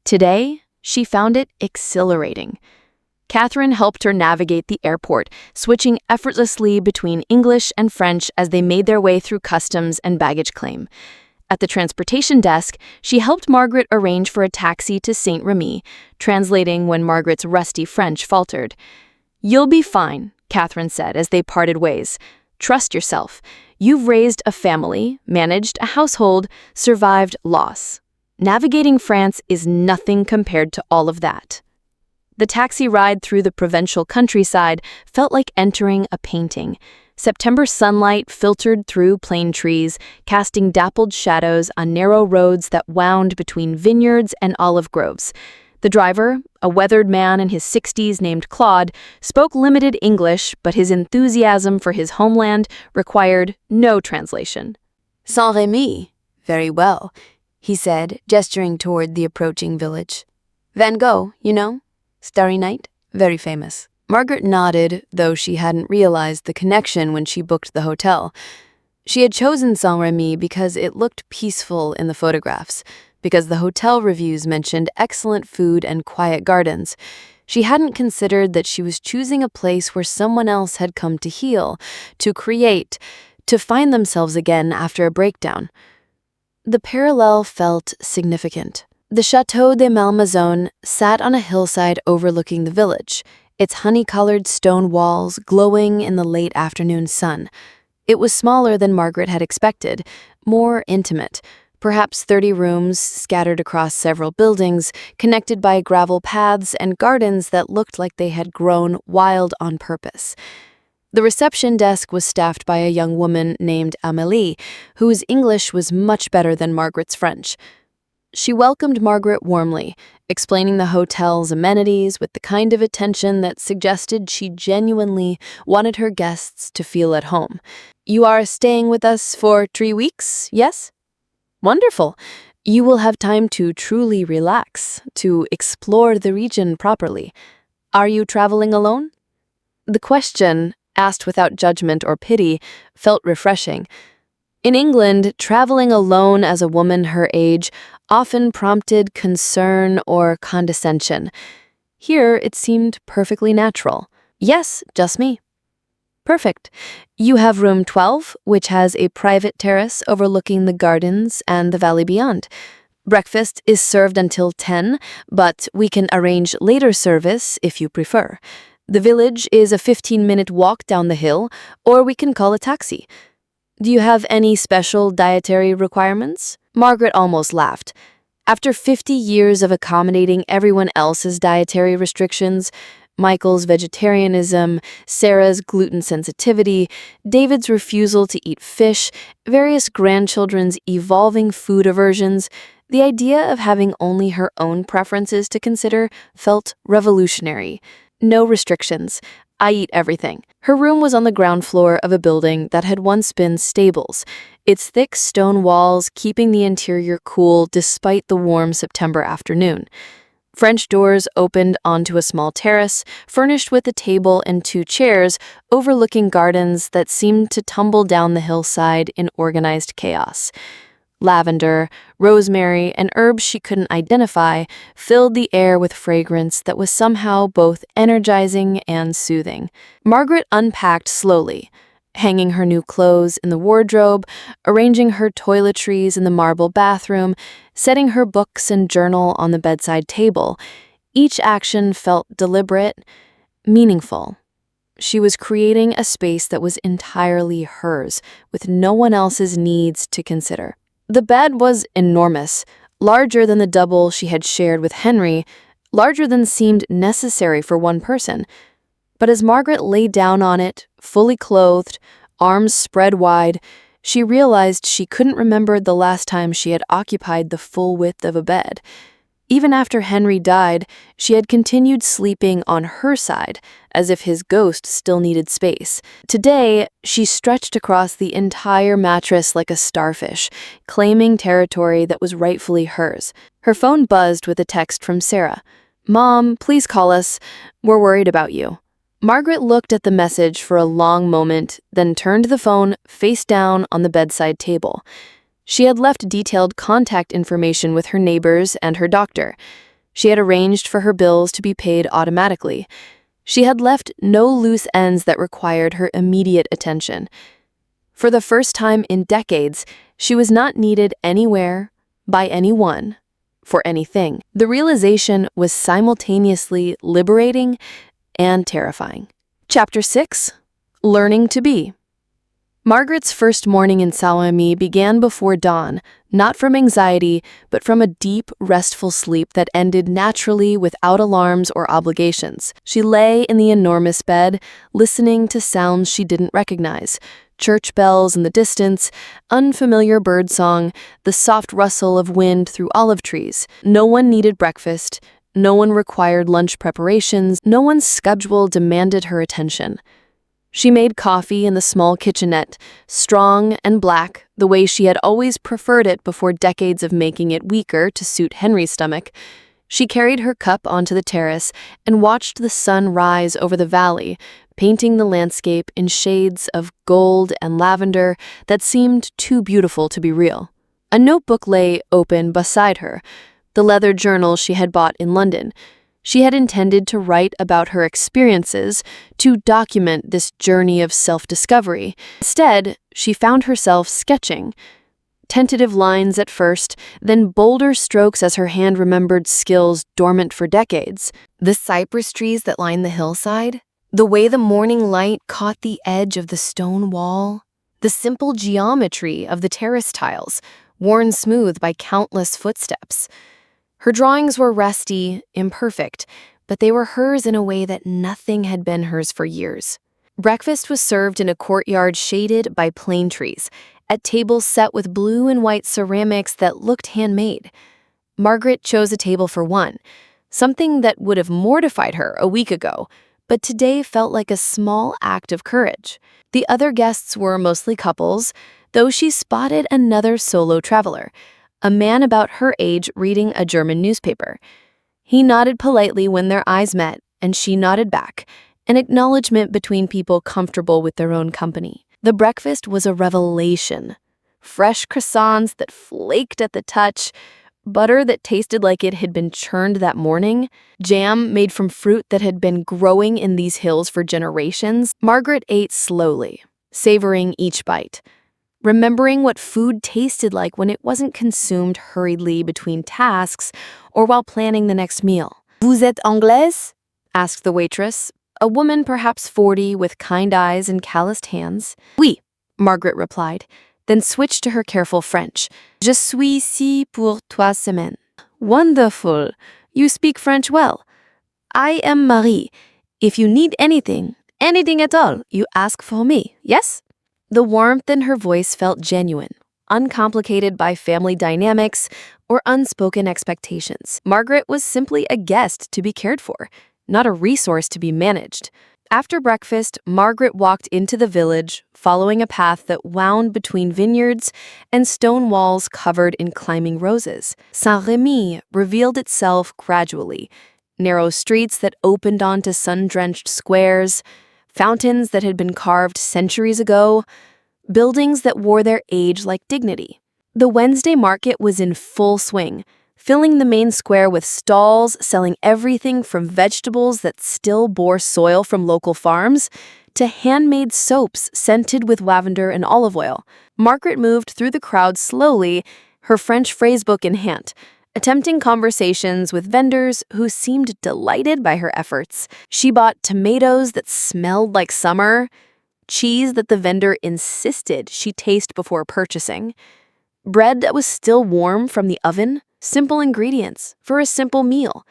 Today, she found it exhilarating. Catherine helped her navigate the airport, switching effortlessly between English and French as they made their way through customs and baggage claim. At the transportation desk, she helped Margaret arrange for a taxi to Saint-Remy, translating when Margaret's rusty French faltered. "You'll be fine," Catherine said as they parted ways. "Trust yourself. You've raised a family, managed a household, survived loss. Navigating France is nothing compared to all of that." The taxi ride through the provincial countryside felt like entering a painting. September sunlight filtered through plane trees, casting dappled shadows on narrow roads that wound between vineyards and olive groves. The driver, a weathered man in his 60s named Claude, spoke limited English, but his enthusiasm for his homeland required no translation. Saint-Remy. Very well, he said, gesturing toward the approaching village. Van Gogh, you know? Starry Night? Very famous. Margaret nodded, though she hadn't realized the connection when she booked the hotel. She had chosen Saint-Remy because it looked peaceful in the photographs, because the hotel reviews mentioned excellent food and quiet gardens. She hadn't considered that she was choosing a place where someone else had come to heal, to create, to find themselves again after a breakdown. The parallel felt significant. The Château de Malmaison sat on a hillside overlooking the village, its honey-colored stone walls glowing in the late afternoon sun. It was smaller than Margaret had expected, more intimate, perhaps 30 rooms scattered across several buildings, connected by gravel paths and gardens that looked like they had grown wild on purpose. The reception desk was staffed by a young woman named Amélie, whose English was much better than Margaret's French. She welcomed Margaret warmly, explaining the hotel's amenities with the kind of attention that suggested she genuinely wanted her guests to feel at home. "You are staying with us for 3 weeks, yes? Wonderful. You will have time to truly relax, to explore the region properly. Are you traveling alone?" The question, asked without judgment or pity, felt refreshing. In England, traveling alone as a woman her age often prompted concern or condescension. Here, it seemed perfectly natural. "Yes, just me." "Perfect. You have room 12, which has a private terrace overlooking the gardens and the valley beyond. Breakfast is served until 10, but we can arrange later service if you prefer. The village is a 15-minute walk down the hill, or we can call a taxi. Do you have any special dietary requirements?" Margaret almost laughed. After 50 years of accommodating everyone else's dietary restrictions, Michael's vegetarianism, Sarah's gluten sensitivity, David's refusal to eat fish, various grandchildren's evolving food aversions, the idea of having only her own preferences to consider felt revolutionary. No restrictions. I eat everything. Her room was on the ground floor of a building that had once been stables, its thick stone walls keeping the interior cool despite the warm September afternoon. French doors opened onto a small terrace, furnished with a table and 2 chairs, overlooking gardens that seemed to tumble down the hillside in organized chaos. Lavender, rosemary, and herbs she couldn't identify filled the air with fragrance that was somehow both energizing and soothing. Margaret unpacked slowly, hanging her new clothes in the wardrobe, arranging her toiletries in the marble bathroom, setting her books and journal on the bedside table. Each action felt deliberate, meaningful. She was creating a space that was entirely hers, with no one else's needs to consider. The bed was enormous, larger than the double she had shared with Henry, larger than seemed necessary for one person. But as Margaret lay down on it, fully clothed, arms spread wide, she realized she couldn't remember the last time she had occupied the full width of a bed. Even after Henry died, she had continued sleeping on her side, as if his ghost still needed space. Today, she stretched across the entire mattress like a starfish, claiming territory that was rightfully hers. Her phone buzzed with a text from Sarah. "Mom, please call us. We're worried about you." Margaret looked at the message for a long moment, then turned the phone face down on the bedside table. She had left detailed contact information with her neighbors and her doctor. She had arranged for her bills to be paid automatically. She had left no loose ends that required her immediate attention. For the first time in decades, she was not needed anywhere, by anyone, for anything. The realization was simultaneously liberating and terrifying. Chapter 6. Learning to Be. Margaret's first morning in Saint-Remy began before dawn, not from anxiety, but from a deep, restful sleep that ended naturally without alarms or obligations. She lay in the enormous bed, listening to sounds she didn't recognize: church bells in the distance, unfamiliar birdsong, the soft rustle of wind through olive trees. No one needed breakfast. No one required lunch preparations. No one's schedule demanded her attention. She made coffee in the small kitchenette, strong and black, the way she had always preferred it before decades of making it weaker to suit Henry's stomach. She carried her cup onto the terrace and watched the sun rise over the valley, painting the landscape in shades of gold and lavender that seemed too beautiful to be real. A notebook lay open beside her, the leather journal she had bought in London. She had intended to write about her experiences, to document this journey of self-discovery. Instead, she found herself sketching. Tentative lines at first, then bolder strokes as her hand remembered skills dormant for decades. The cypress trees that lined the hillside, the way the morning light caught the edge of the stone wall, the simple geometry of the terrace tiles, worn smooth by countless footsteps. Her drawings were rusty, imperfect, but they were hers in a way that nothing had been hers for years. Breakfast was served in a courtyard shaded by plane trees, at tables set with blue and white ceramics that looked handmade. Margaret chose a table for one, something that would have mortified her a week ago, but today felt like a small act of courage. The other guests were mostly couples, though she spotted another solo traveler, a man about her age reading a German newspaper. He nodded politely when their eyes met, and she nodded back, an acknowledgement between people comfortable with their own company. The breakfast was a revelation. Fresh croissants that flaked at the touch, butter that tasted like it had been churned that morning, jam made from fruit that had been growing in these hills for generations. Margaret ate slowly, savoring each bite, remembering what food tasted like when it wasn't consumed hurriedly between tasks or while planning the next meal. "Vous êtes anglaise?" asked the waitress, a woman perhaps 40 with kind eyes and calloused hands. "Oui," Margaret replied, then switched to her careful French. "Je suis ici pour 3 semaines." "Wonderful. You speak French well. I am Marie. If you need anything at all, you ask for me, yes?" The warmth in her voice felt genuine, uncomplicated by family dynamics or unspoken expectations. Margaret was simply a guest to be cared for, not a resource to be managed. After breakfast, Margaret walked into the village, following a path that wound between vineyards and stone walls covered in climbing roses. Saint-Remy revealed itself gradually, narrow streets that opened onto sun-drenched squares, fountains that had been carved centuries ago, buildings that wore their age like dignity. The Wednesday market was in full swing, filling the main square with stalls selling everything from vegetables that still bore soil from local farms to handmade soaps scented with lavender and olive oil. Margaret moved through the crowd slowly, her French phrasebook in hand, attempting conversations with vendors who seemed delighted by her efforts. She bought tomatoes that smelled like summer, cheese that the vendor insisted she taste before purchasing, bread that was still warm from the oven, simple ingredients for a simple meal,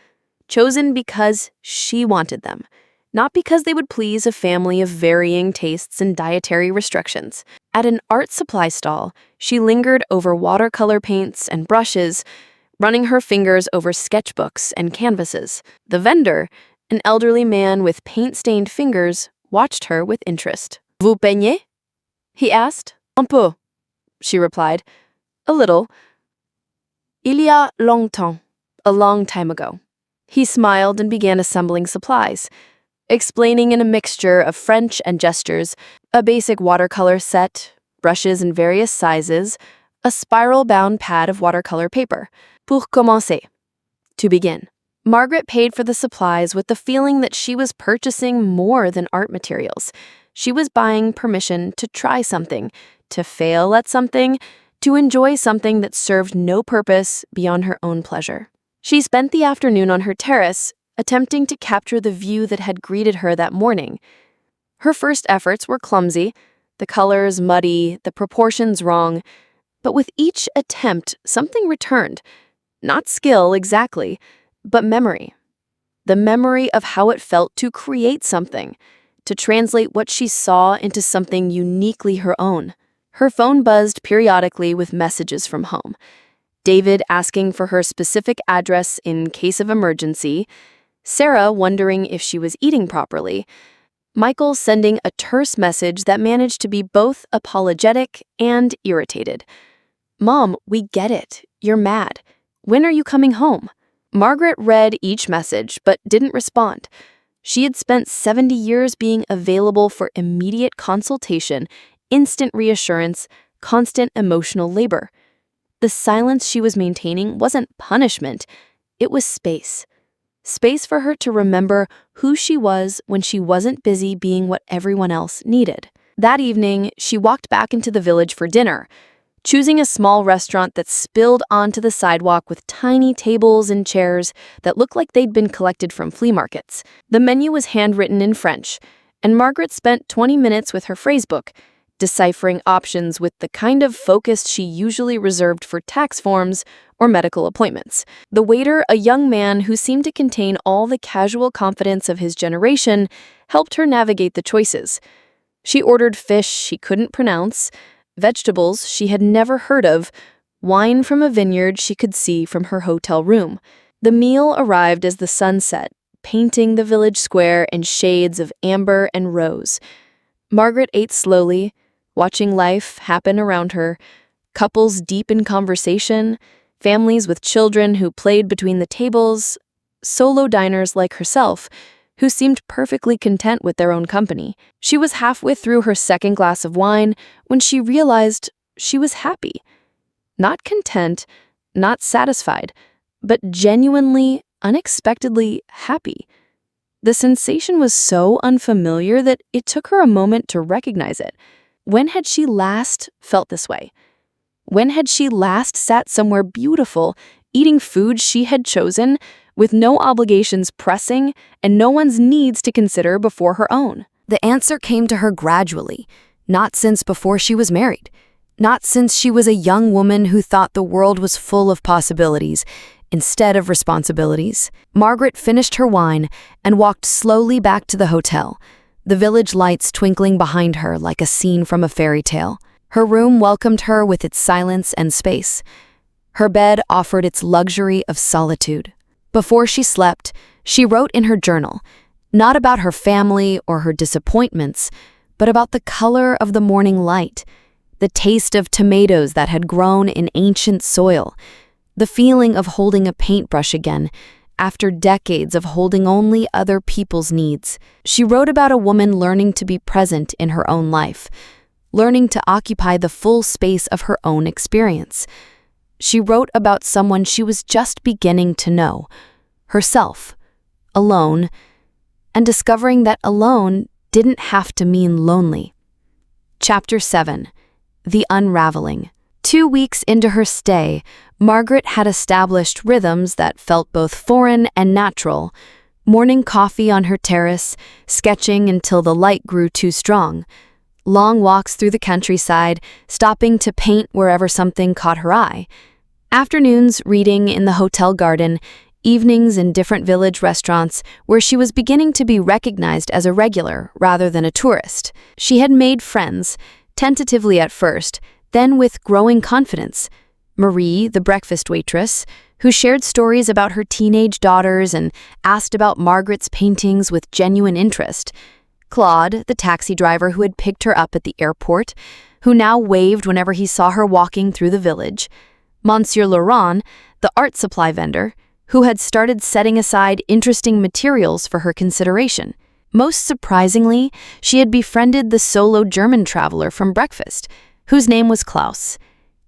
chosen because she wanted them, not because they would please a family of varying tastes and dietary restrictions. At an art supply stall, she lingered over watercolor paints and brushes, running her fingers over sketchbooks and canvases. The vendor, an elderly man with paint-stained fingers, watched her with interest. Vous peignez? He asked. Un peu, she replied. A little. Il y a longtemps. A long time ago. He smiled and began assembling supplies, explaining in a mixture of French and gestures, a basic watercolor set, brushes in various sizes, a spiral-bound pad of watercolor paper. Pour commencer. To begin. Margaret paid for the supplies with the feeling that she was purchasing more than art materials. She was buying permission to try something, to fail at something, to enjoy something that served no purpose beyond her own pleasure. She spent the afternoon on her terrace, attempting to capture the view that had greeted her that morning. Her first efforts were clumsy, the colors muddy, the proportions wrong, but with each attempt, something returned. Not skill exactly, but memory. The memory of how it felt to create something, to translate what she saw into something uniquely her own. Her phone buzzed periodically with messages from home. David asking for her specific address in case of emergency, Sarah wondering if she was eating properly, Michael sending a terse message that managed to be both apologetic and irritated. Mom, we get it. You're mad. When are you coming home? Margaret read each message but didn't respond. She had spent 70 years being available for immediate consultation, instant reassurance, constant emotional labor. The silence she was maintaining wasn't punishment, it was space. Space for her to remember who she was when she wasn't busy being what everyone else needed. That evening, she walked back into the village for dinner, choosing a small restaurant that spilled onto the sidewalk with tiny tables and chairs that looked like they'd been collected from flea markets. The menu was handwritten in French, and Margaret spent 20 minutes with her phrasebook, deciphering options with the kind of focus she usually reserved for tax forms or medical appointments. The waiter, a young man who seemed to contain all the casual confidence of his generation, helped her navigate the choices. She ordered fish she couldn't pronounce, vegetables she had never heard of, wine from a vineyard she could see from her hotel room. The meal arrived as the sun set, painting the village square in shades of amber and rose. Margaret ate slowly, watching life happen around her, couples deep in conversation, families with children who played between the tables, solo diners like herself, who seemed perfectly content with their own company. She was halfway through her second glass of wine when she realized she was happy. Not content, not satisfied, but genuinely, unexpectedly happy. The sensation was so unfamiliar that it took her a moment to recognize it. When had she last felt this way? When had she last sat somewhere beautiful, eating food she had chosen, with no obligations pressing and no one's needs to consider before her own? The answer came to her gradually, not since before she was married, not since she was a young woman who thought the world was full of possibilities instead of responsibilities. Margaret finished her wine and walked slowly back to the hotel, the village lights twinkling behind her like a scene from a fairy tale. Her room welcomed her with its silence and space. Her bed offered its luxury of solitude. Before she slept, she wrote in her journal, not about her family or her disappointments, but about the color of the morning light, the taste of tomatoes that had grown in ancient soil, the feeling of holding a paintbrush again, after decades of holding only other people's needs. She wrote about a woman learning to be present in her own life, learning to occupy the full space of her own experience. She wrote about someone she was just beginning to know, herself, alone, and discovering that alone didn't have to mean lonely. Chapter 7. The Unraveling. 2 weeks into her stay, Margaret had established rhythms that felt both foreign and natural. Morning coffee on her terrace, sketching until the light grew too strong. Long walks through the countryside, stopping to paint wherever something caught her eye. Afternoons reading in the hotel garden, evenings in different village restaurants where she was beginning to be recognized as a regular rather than a tourist. She had made friends, tentatively at first, then with growing confidence. Marie, the breakfast waitress, who shared stories about her teenage daughters and asked about Margaret's paintings with genuine interest. Claude, the taxi driver who had picked her up at the airport, who now waved whenever he saw her walking through the village. Monsieur Laurent, the art supply vendor, who had started setting aside interesting materials for her consideration. Most surprisingly, she had befriended the solo German traveler from breakfast, whose name was Klaus.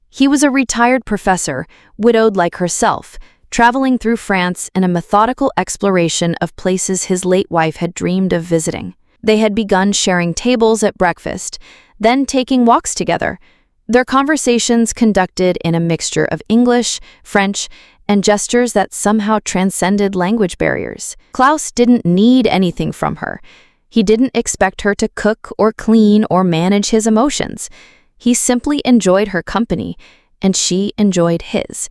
He was a retired professor, widowed like herself, traveling through France in a methodical exploration of places his late wife had dreamed of visiting. They had begun sharing tables at breakfast, then taking walks together, their conversations conducted in a mixture of English, French, and gestures that somehow transcended language barriers. Klaus didn't need anything from her. He didn't expect her to cook or clean or manage his emotions. He simply enjoyed her company, and she enjoyed his.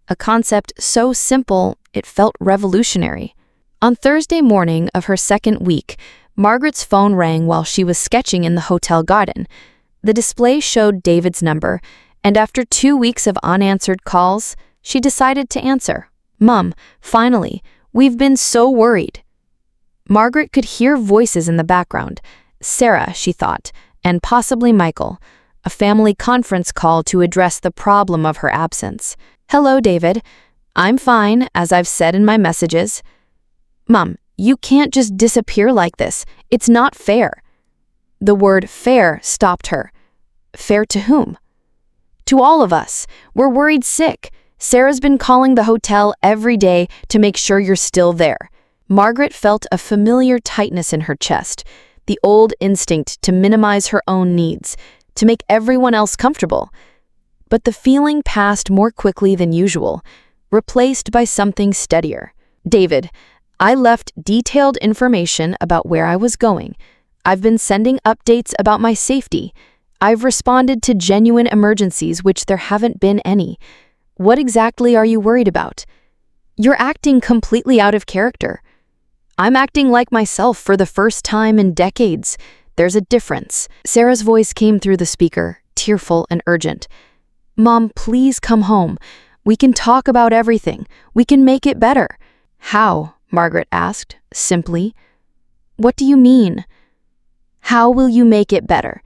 A concept so simple, it felt revolutionary. On Thursday morning of her second week, Margaret's phone rang while she was sketching in the hotel garden. The display showed David's number, and after 2 weeks of unanswered calls, she decided to answer. "Mom, finally, we've been so worried." Margaret could hear voices in the background. Sarah, she thought, and possibly Michael. A family conference call to address the problem of her absence. "Hello, David. I'm fine, as I've said in my messages." "Mom, you can't just disappear like this. It's not fair." The word fair stopped her. Fair to whom? To all of us. We're worried sick. Sarah's been calling the hotel every day to make sure you're still there. Margaret felt a familiar tightness in her chest, the old instinct to minimize her own needs, to make everyone else comfortable. But the feeling passed more quickly than usual, replaced by something steadier. "David, I left detailed information about where I was going. I've been sending updates about my safety. I've responded to genuine emergencies, which there haven't been any. What exactly are you worried about? You're acting completely out of character." "I'm acting like myself for the first time in decades. There's a difference." Sarah's voice came through the speaker, tearful and urgent. "Mom, please come home. We can talk about everything. We can make it better." "How?" Margaret asked, simply. "What do you mean? How will you make it better?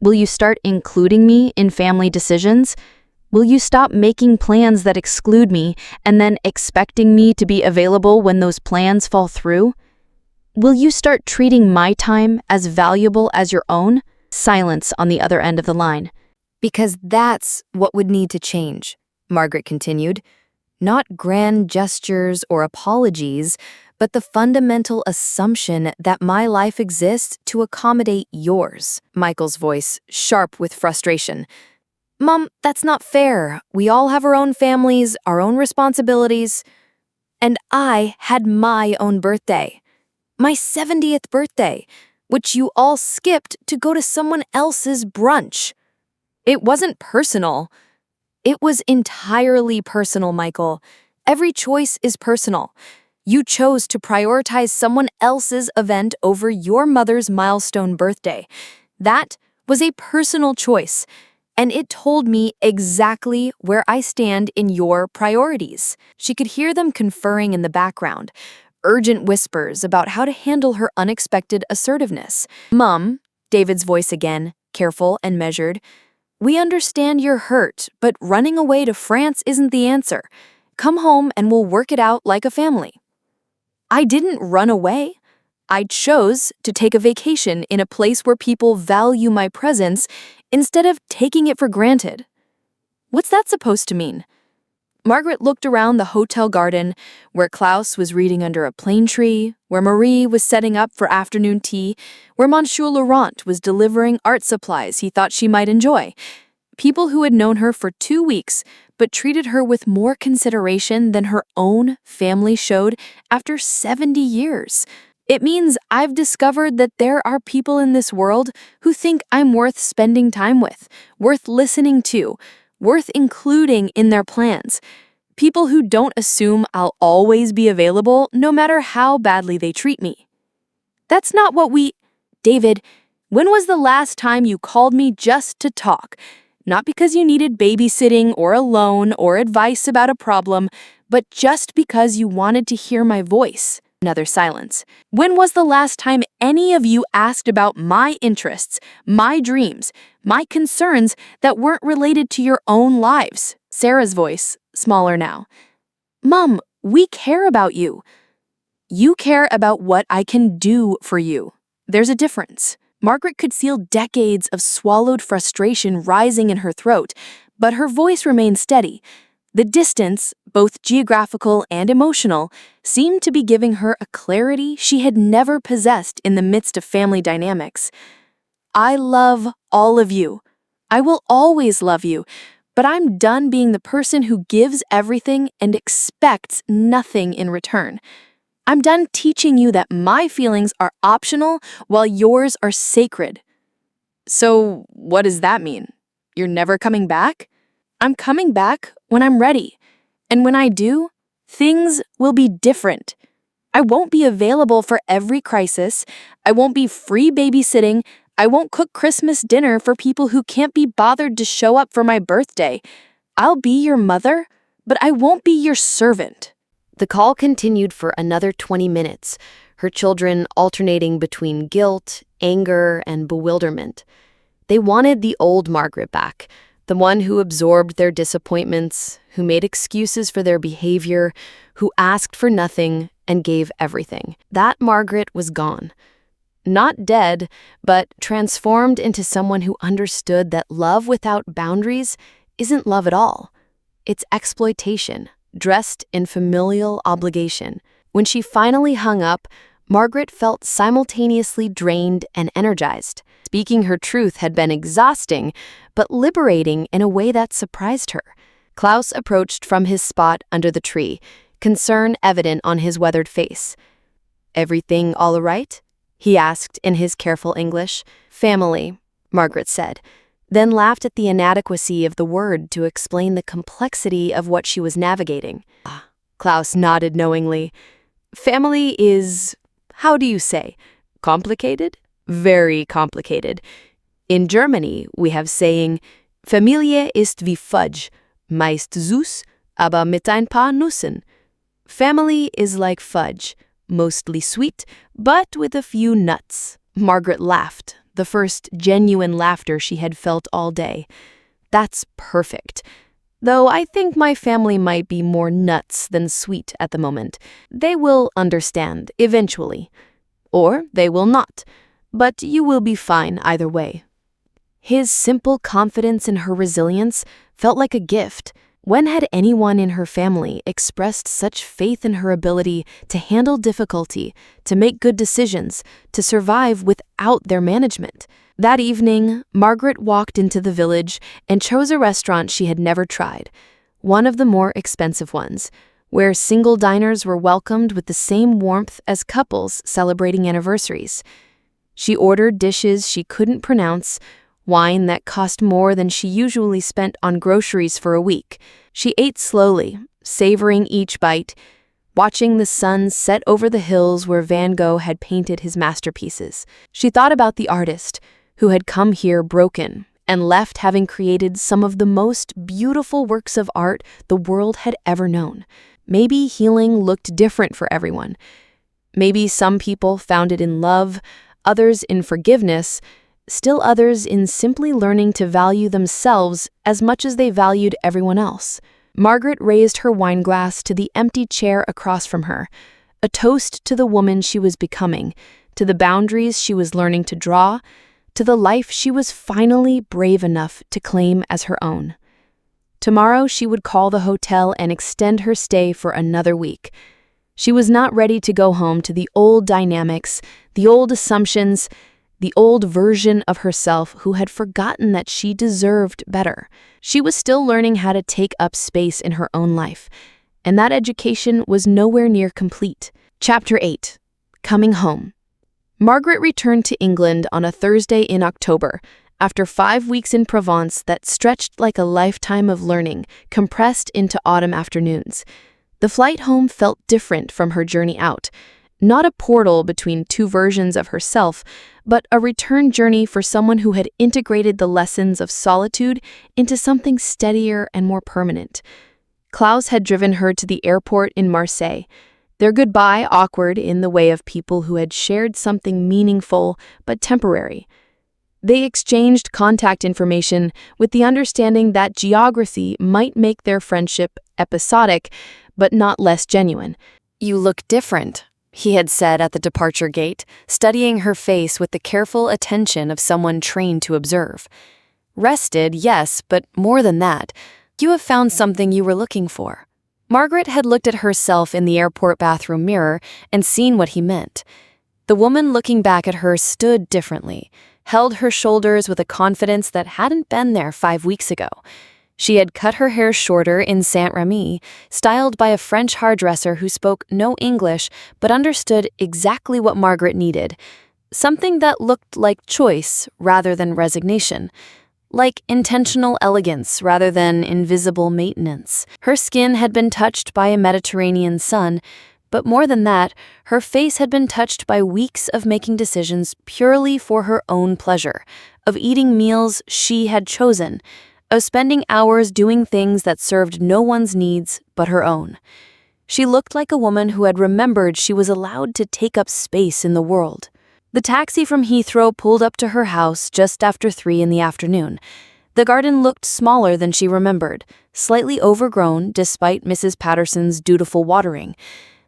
Will you start including me in family decisions? Will you stop making plans that exclude me and then expecting me to be available when those plans fall through? Will you start treating my time as valuable as your own?" Silence on the other end of the line. "Because that's what would need to change," Margaret continued. "Not grand gestures or apologies, but the fundamental assumption that my life exists to accommodate yours." Michael's voice, sharp with frustration. "Mom, that's not fair. We all have our own families, our own responsibilities. And I had my own birthday. My 70th birthday, which you all skipped to go to someone else's brunch. It wasn't personal. It was entirely personal, Michael. Every choice is personal. You chose to prioritize someone else's event over your mother's milestone birthday. That was a personal choice, and it told me exactly where I stand in your priorities." She could hear them conferring in the background, urgent whispers about how to handle her unexpected assertiveness. "Mom," David's voice again, careful and measured, "we understand you're hurt, but running away to France isn't the answer. Come home and we'll work it out like a family." "I didn't run away. I chose to take a vacation in a place where people value my presence instead of taking it for granted." What's that supposed to mean? Margaret looked around the hotel garden, where Klaus was reading under a plane tree, where Marie was setting up for afternoon tea, where Monsieur Laurent was delivering art supplies he thought she might enjoy. People who had known her for 2 weeks, but treated her with more consideration than her own family showed after 70 years. It means I've discovered that there are people in this world who think I'm worth spending time with, worth listening to, worth including in their plans. People who don't assume I'll always be available no matter how badly they treat me. That's not what we... David, when was the last time you called me just to talk? Not because you needed babysitting or a loan or advice about a problem, but just because you wanted to hear my voice. Another silence. When was the last time any of you asked about my interests, my dreams, my concerns that weren't related to your own lives? Sarah's voice, smaller now. Mom, we care about you. You care about what I can do for you. There's a difference. Margaret could feel decades of swallowed frustration rising in her throat, but her voice remained steady. The distance, both geographical and emotional, seemed to be giving her a clarity she had never possessed in the midst of family dynamics. I love all of you. I will always love you, but I'm done being the person who gives everything and expects nothing in return. I'm done teaching you that my feelings are optional while yours are sacred. So, what does that mean? You're never coming back? I'm coming back when I'm ready. And when I do, things will be different. I won't be available for every crisis. I won't be free babysitting. I won't cook Christmas dinner for people who can't be bothered to show up for my birthday. I'll be your mother, but I won't be your servant. The call continued for another 20 minutes, her children alternating between guilt, anger, and bewilderment. They wanted the old Margaret back, the one who absorbed their disappointments, who made excuses for their behavior, who asked for nothing and gave everything. That Margaret was gone. Not dead, but transformed into someone who understood that love without boundaries isn't love at all. It's exploitation, dressed in familial obligation. When she finally hung up, Margaret felt simultaneously drained and energized. Speaking her truth had been exhausting, but liberating in a way that surprised her. Klaus approached from his spot under the tree, concern evident on his weathered face. "Everything all right?" he asked in his careful English. "Family," Margaret said, then laughed at the inadequacy of the word to explain the complexity of what she was navigating. Klaus nodded knowingly. "Family is, how do you say, complicated? Very complicated. In Germany, we have saying, Familie ist wie Fudge, meist süß, aber mit ein paar Nüssen. Family is like fudge, mostly sweet, but with a few nuts." Margaret laughed, the first genuine laughter she had felt all day. "That's perfect. Though I think my family might be more nuts than sweet at the moment. They will understand, eventually. Or they will not. But you will be fine either way." His simple confidence in her resilience felt like a gift. When had anyone in her family expressed such faith in her ability to handle difficulty, to make good decisions, to survive without their management? That evening, Margaret walked into the village and chose a restaurant she had never tried, one of the more expensive ones, where single diners were welcomed with the same warmth as couples celebrating anniversaries. She ordered dishes she couldn't pronounce, wine that cost more than she usually spent on groceries for a week. She ate slowly, savoring each bite, watching the sun set over the hills where Van Gogh had painted his masterpieces. She thought about the artist who had come here broken and left having created some of the most beautiful works of art the world had ever known. Maybe healing looked different for everyone. Maybe some people found it in love, others in forgiveness, still others in simply learning to value themselves as much as they valued everyone else. Margaret raised her wine glass to the empty chair across from her, a toast to the woman she was becoming, to the boundaries she was learning to draw, to the life she was finally brave enough to claim as her own. Tomorrow she would call the hotel and extend her stay for another week. She was not ready to go home to the old dynamics, the old assumptions, the old version of herself who had forgotten that she deserved better. She was still learning how to take up space in her own life, and that education was nowhere near complete. Chapter 8. Coming Home. Margaret returned to England on a Thursday in October, After 5 weeks in Provence that stretched like a lifetime of learning, compressed into autumn afternoons, the flight home felt different from her journey out. Not a portal between two versions of herself, but a return journey for someone who had integrated the lessons of solitude into something steadier and more permanent. Klaus had driven her to the airport in Marseille, their goodbye awkward in the way of people who had shared something meaningful but temporary. They exchanged contact information with the understanding that geography might make their friendship episodic, but not less genuine. "You look different," he had said at the departure gate, studying her face with the careful attention of someone trained to observe. "Rested, yes, but more than that. You have found something you were looking for." Margaret had looked at herself in the airport bathroom mirror and seen what he meant. The woman looking back at her stood differently, held her shoulders with a confidence that hadn't been there 5 weeks ago. She had cut her hair shorter in Saint-Remy, styled by a French hairdresser who spoke no English but understood exactly what Margaret needed, something that looked like choice rather than resignation, like intentional elegance rather than invisible maintenance. Her skin had been touched by a Mediterranean sun, but more than that, her face had been touched by weeks of making decisions purely for her own pleasure, of eating meals she had chosen, of spending hours doing things that served no one's needs but her own. She looked like a woman who had remembered she was allowed to take up space in the world. The taxi from Heathrow pulled up to her house just after 3 in the afternoon. The garden looked smaller than she remembered, slightly overgrown despite Mrs. Patterson's dutiful watering.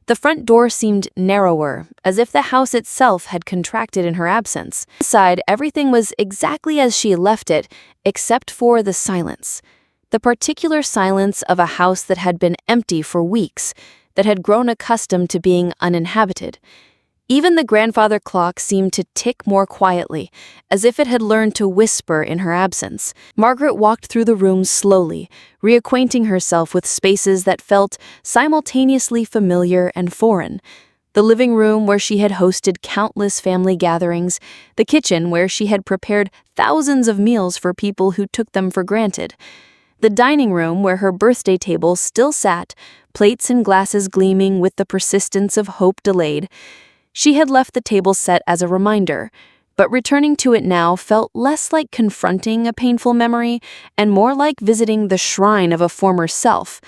The front door seemed narrower, as if the house itself had contracted in her absence. Inside, everything was exactly as she left it, except for the silence. The particular silence of a house that had been empty for weeks, that had grown accustomed to being uninhabited. Even the grandfather clock seemed to tick more quietly, as if it had learned to whisper in her absence. Margaret walked through the room slowly, reacquainting herself with spaces that felt simultaneously familiar and foreign. The living room where she had hosted countless family gatherings, the kitchen where she had prepared thousands of meals for people who took them for granted, the dining room where her birthday table still sat, plates and glasses gleaming with the persistence of hope delayed. She had left the table set as a reminder, but returning to it now felt less like confronting a painful memory and more like visiting the shrine of a former self.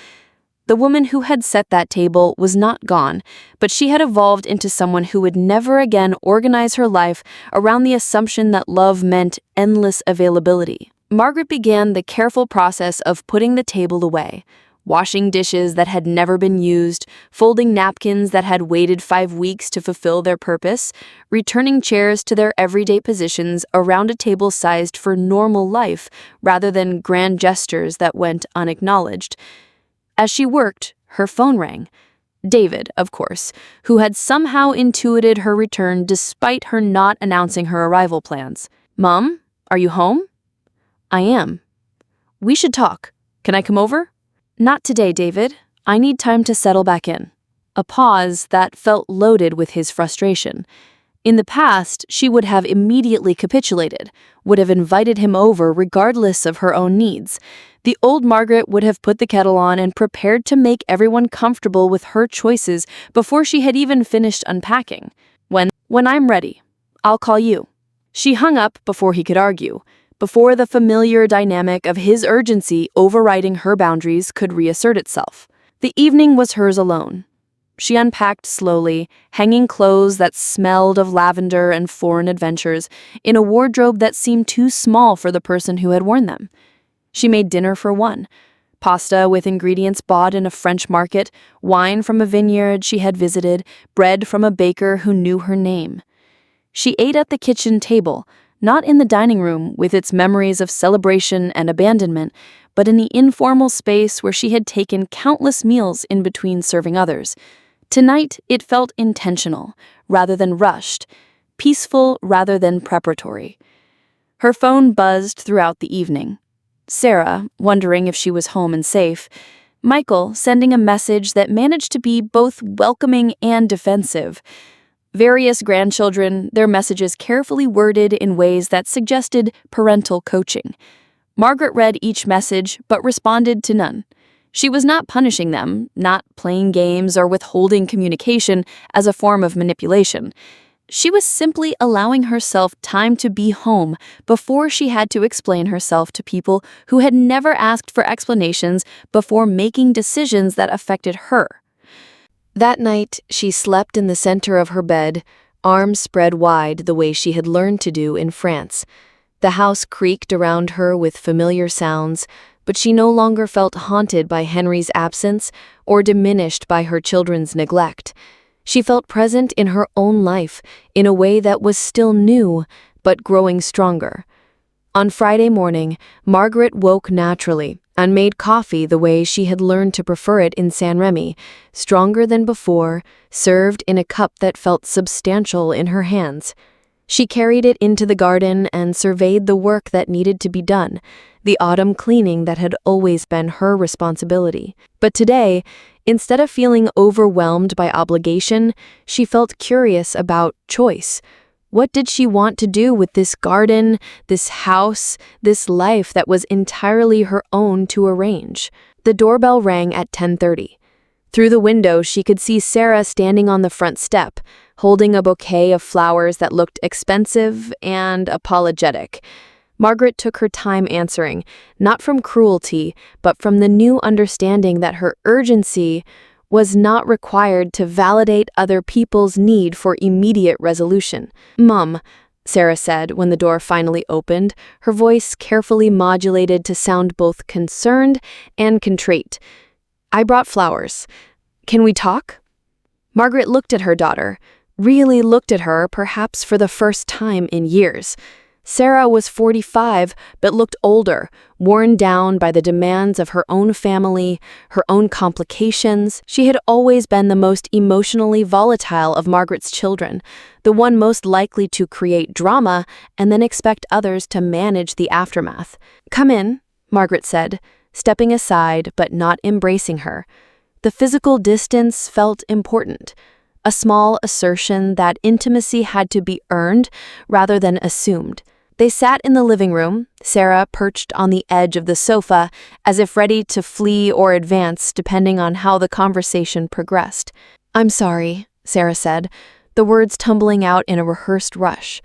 The woman who had set that table was not gone, but she had evolved into someone who would never again organize her life around the assumption that love meant endless availability. Margaret began the careful process of putting the table away, washing dishes that had never been used, folding napkins that had waited 5 weeks to fulfill their purpose, returning chairs to their everyday positions around a table sized for normal life rather than grand gestures that went unacknowledged. As she worked, her phone rang. David, of course, who had somehow intuited her return despite her not announcing her arrival plans. "Mom, are you home?" "I am." "We should talk. Can I come over?" "Not today, David. I need time to settle back in." A pause that felt loaded with his frustration. In the past, she would have immediately capitulated, would have invited him over regardless of her own needs. The old Margaret would have put the kettle on and prepared to make everyone comfortable with her choices before she had even finished unpacking. When I'm ready, I'll call you." She hung up before he could argue, before the familiar dynamic of his urgency overriding her boundaries could reassert itself. The evening was hers alone. She unpacked slowly, hanging clothes that smelled of lavender and foreign adventures in a wardrobe that seemed too small for the person who had worn them. She made dinner for one. Pasta with ingredients bought in a French market, wine from a vineyard she had visited, bread from a baker who knew her name. She ate at the kitchen table, not in the dining room with its memories of celebration and abandonment, but in the informal space where she had taken countless meals in between serving others. Tonight, it felt intentional, rather than rushed, peaceful rather than preparatory. Her phone buzzed throughout the evening. Sarah, wondering if she was home and safe. Michael, sending a message that managed to be both welcoming and defensive. Various grandchildren, their messages carefully worded in ways that suggested parental coaching. Margaret read each message but responded to none. She was not punishing them, not playing games or withholding communication as a form of manipulation. She was simply allowing herself time to be home before she had to explain herself to people who had never asked for explanations before making decisions that affected her. That night, she slept in the center of her bed, arms spread wide the way she had learned to do in France. The house creaked around her with familiar sounds, but she no longer felt haunted by Henry's absence or diminished by her children's neglect. She felt present in her own life in a way that was still new, but growing stronger. On Friday morning, Margaret woke naturally and made coffee the way she had learned to prefer it in San Remy, stronger than before, served in a cup that felt substantial in her hands. She carried it into the garden and surveyed the work that needed to be done, the autumn cleaning that had always been her responsibility. But today, instead of feeling overwhelmed by obligation, she felt curious about choice. What did she want to do with this garden, this house, this life that was entirely her own to arrange? The doorbell rang at 10:30. Through the window, she could see Sarah standing on the front step, holding a bouquet of flowers that looked expensive and apologetic. Margaret took her time answering, not from cruelty, but from the new understanding that her urgency was not required to validate other people's need for immediate resolution. "Mum," Sarah said when the door finally opened, her voice carefully modulated to sound both concerned and contrite. "I brought flowers. Can we talk?" Margaret looked at her daughter, really looked at her perhaps for the first time in years. Sarah was 45, but looked older, worn down by the demands of her own family, her own complications. She had always been the most emotionally volatile of Margaret's children, the one most likely to create drama and then expect others to manage the aftermath. "Come in," Margaret said, stepping aside but not embracing her. The physical distance felt important, a small assertion that intimacy had to be earned rather than assumed. They sat in the living room, Sarah perched on the edge of the sofa, as if ready to flee or advance depending on how the conversation progressed. "I'm sorry," Sarah said, the words tumbling out in a rehearsed rush.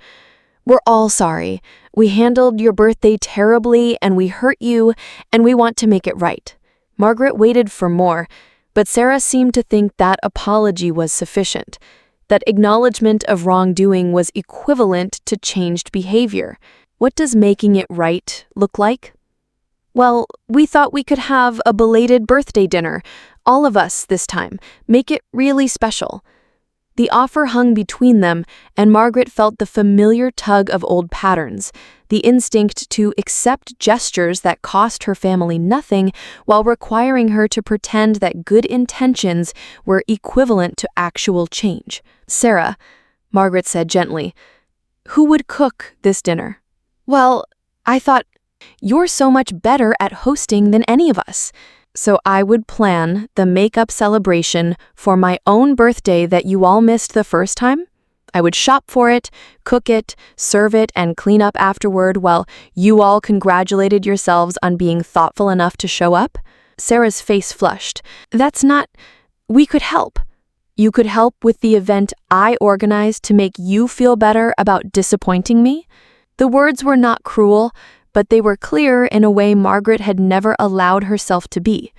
"We're all sorry. We handled your birthday terribly and we hurt you, and we want to make it right." Margaret waited for more, but Sarah seemed to think that apology was sufficient, that acknowledgement of wrongdoing was equivalent to changed behavior. "What does making it right look like?" "Well, we thought we could have a belated birthday dinner, all of us this time, make it really special." The offer hung between them, and Margaret felt the familiar tug of old patterns, the instinct to accept gestures that cost her family nothing while requiring her to pretend that good intentions were equivalent to actual change. "Sarah," Margaret said gently, "who would cook this dinner?" "Well, I thought, you're so much better at hosting than any of us. So I would plan the makeup celebration for my own birthday that you all missed the first time. I would shop for it, cook it, serve it, and clean up afterward while you all congratulated yourselves on being thoughtful enough to show up." Sarah's face flushed. "That's not... We could help. You could help with the event I organized to make you feel better about disappointing me." The words were not cruel, but they were clear in a way Margaret had never allowed herself to be.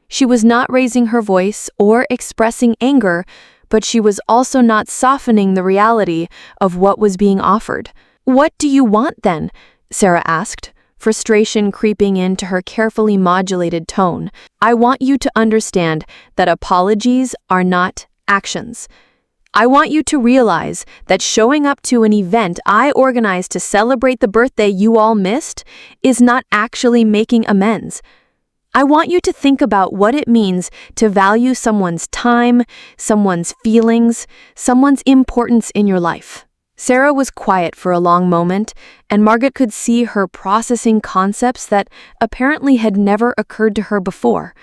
She was not raising her voice or expressing anger, but she was also not softening the reality of what was being offered. "What do you want then?" Sarah asked, frustration creeping into her carefully modulated tone. "I want you to understand that apologies are not actions. I want you to realize that showing up to an event I organized to celebrate the birthday you all missed is not actually making amends. I want you to think about what it means to value someone's time, someone's feelings, someone's importance in your life." Sarah was quiet for a long moment, and Margaret could see her processing concepts that apparently had never occurred to her before.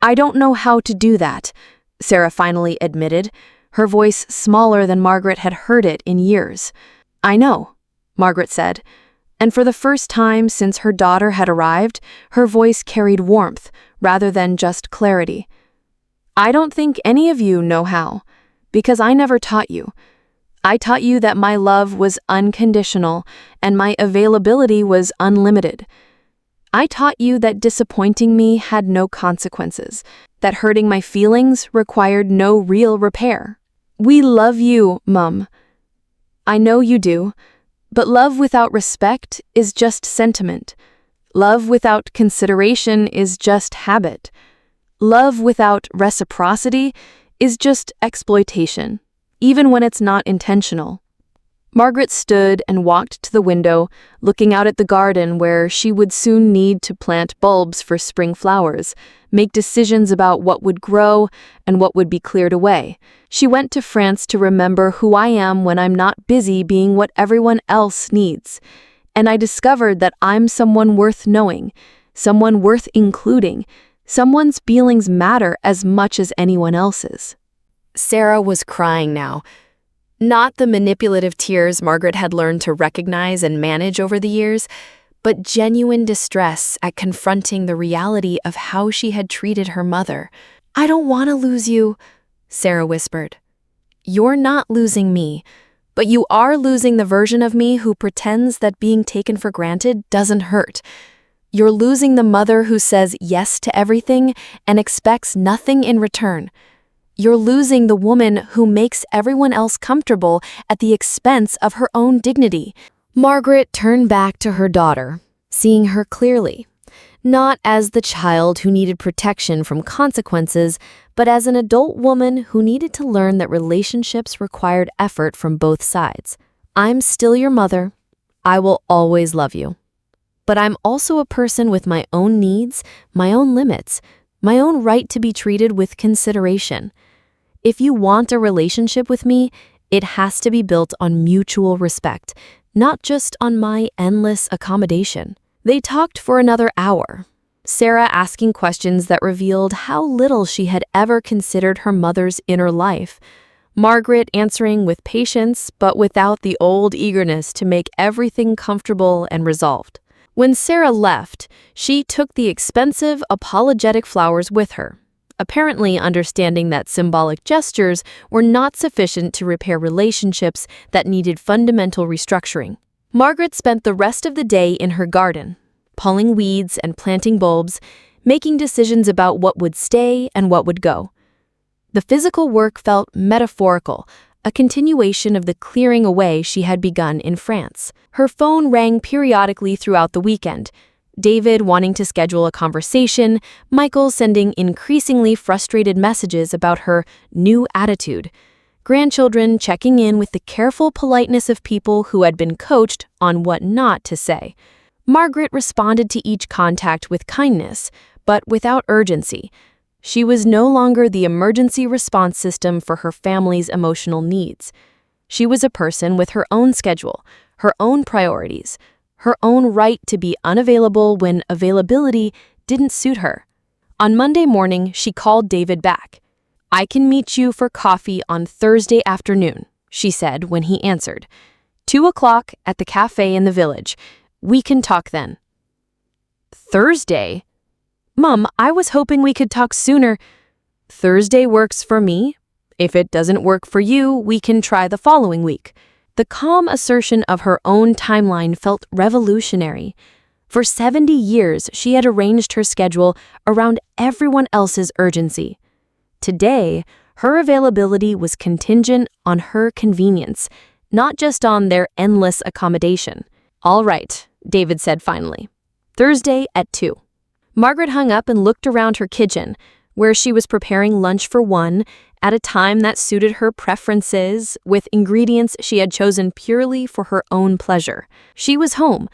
"I don't know how to do that," Sarah finally admitted, her voice smaller than Margaret had heard it in years. "I know," Margaret said, and for the first time since her daughter had arrived, her voice carried warmth rather than just clarity. "I don't think any of you know how, because I never taught you. I taught you that my love was unconditional and my availability was unlimited. I taught you that disappointing me had no consequences, that hurting my feelings required no real repair. We love you, Mum. I know you do, but love without respect is just sentiment. Love without consideration is just habit. Love without reciprocity is just exploitation, even when it's not intentional." Margaret stood and walked to the window, looking out at the garden where she would soon need to plant bulbs for spring flowers, make decisions about what would grow and what would be cleared away. She went to France to remember who I am when I'm not busy being what everyone else needs. And I discovered that I'm someone worth knowing, someone worth including, someone's feelings matter as much as anyone else's. Sarah was crying now. Not the manipulative tears Margaret had learned to recognize and manage over the years, but genuine distress at confronting the reality of how she had treated her mother. "I don't want to lose you," Sarah whispered. "You're not losing me, but you are losing the version of me who pretends that being taken for granted doesn't hurt. You're losing the mother who says yes to everything and expects nothing in return. You're losing the woman who makes everyone else comfortable at the expense of her own dignity." Margaret turned back to her daughter, seeing her clearly, not as the child who needed protection from consequences, but as an adult woman who needed to learn that relationships required effort from both sides. "I'm still your mother. I will always love you. But I'm also a person with my own needs, my own limits, my own right to be treated with consideration. If you want a relationship with me, it has to be built on mutual respect, not just on my endless accommodation." They talked for another hour, Sarah asking questions that revealed how little she had ever considered her mother's inner life, Margaret answering with patience but without the old eagerness to make everything comfortable and resolved. When Sarah left, she took the expensive, apologetic flowers with her, apparently understanding that symbolic gestures were not sufficient to repair relationships that needed fundamental restructuring. Margaret spent the rest of the day in her garden, pulling weeds and planting bulbs, making decisions about what would stay and what would go. The physical work felt metaphorical, a continuation of the clearing away she had begun in France. Her phone rang periodically throughout the weekend, David wanting to schedule a conversation, Michael sending increasingly frustrated messages about her new attitude, grandchildren checking in with the careful politeness of people who had been coached on what not to say. Margaret responded to each contact with kindness, but without urgency. She was no longer the emergency response system for her family's emotional needs. She was a person with her own schedule, her own priorities, her own right to be unavailable when availability didn't suit her. On Monday morning, she called David back. "I can meet you for coffee on Thursday afternoon," she said when he answered. 2:00 at the cafe in the village. "We can talk then." "Thursday? Mom, I was hoping we could talk sooner." "Thursday works for me. If it doesn't work for you, we can try the following week." The calm assertion of her own timeline felt revolutionary. For 70 years, she had arranged her schedule around everyone else's urgency. Today, her availability was contingent on her convenience, not just on their endless accommodation. "All right," David said finally. "Thursday at 2. Margaret hung up and looked around her kitchen, where she was preparing lunch for one, at a time that suited her preferences, with ingredients she had chosen purely for her own pleasure. She was home,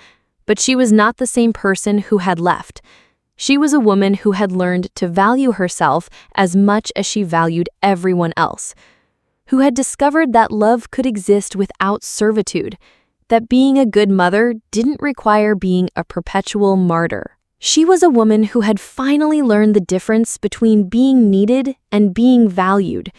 but she was not the same person who had left. She was a woman who had learned to value herself as much as she valued everyone else, who had discovered that love could exist without servitude, that being a good mother didn't require being a perpetual martyr. She was a woman who had finally learned the difference between being needed and being valued,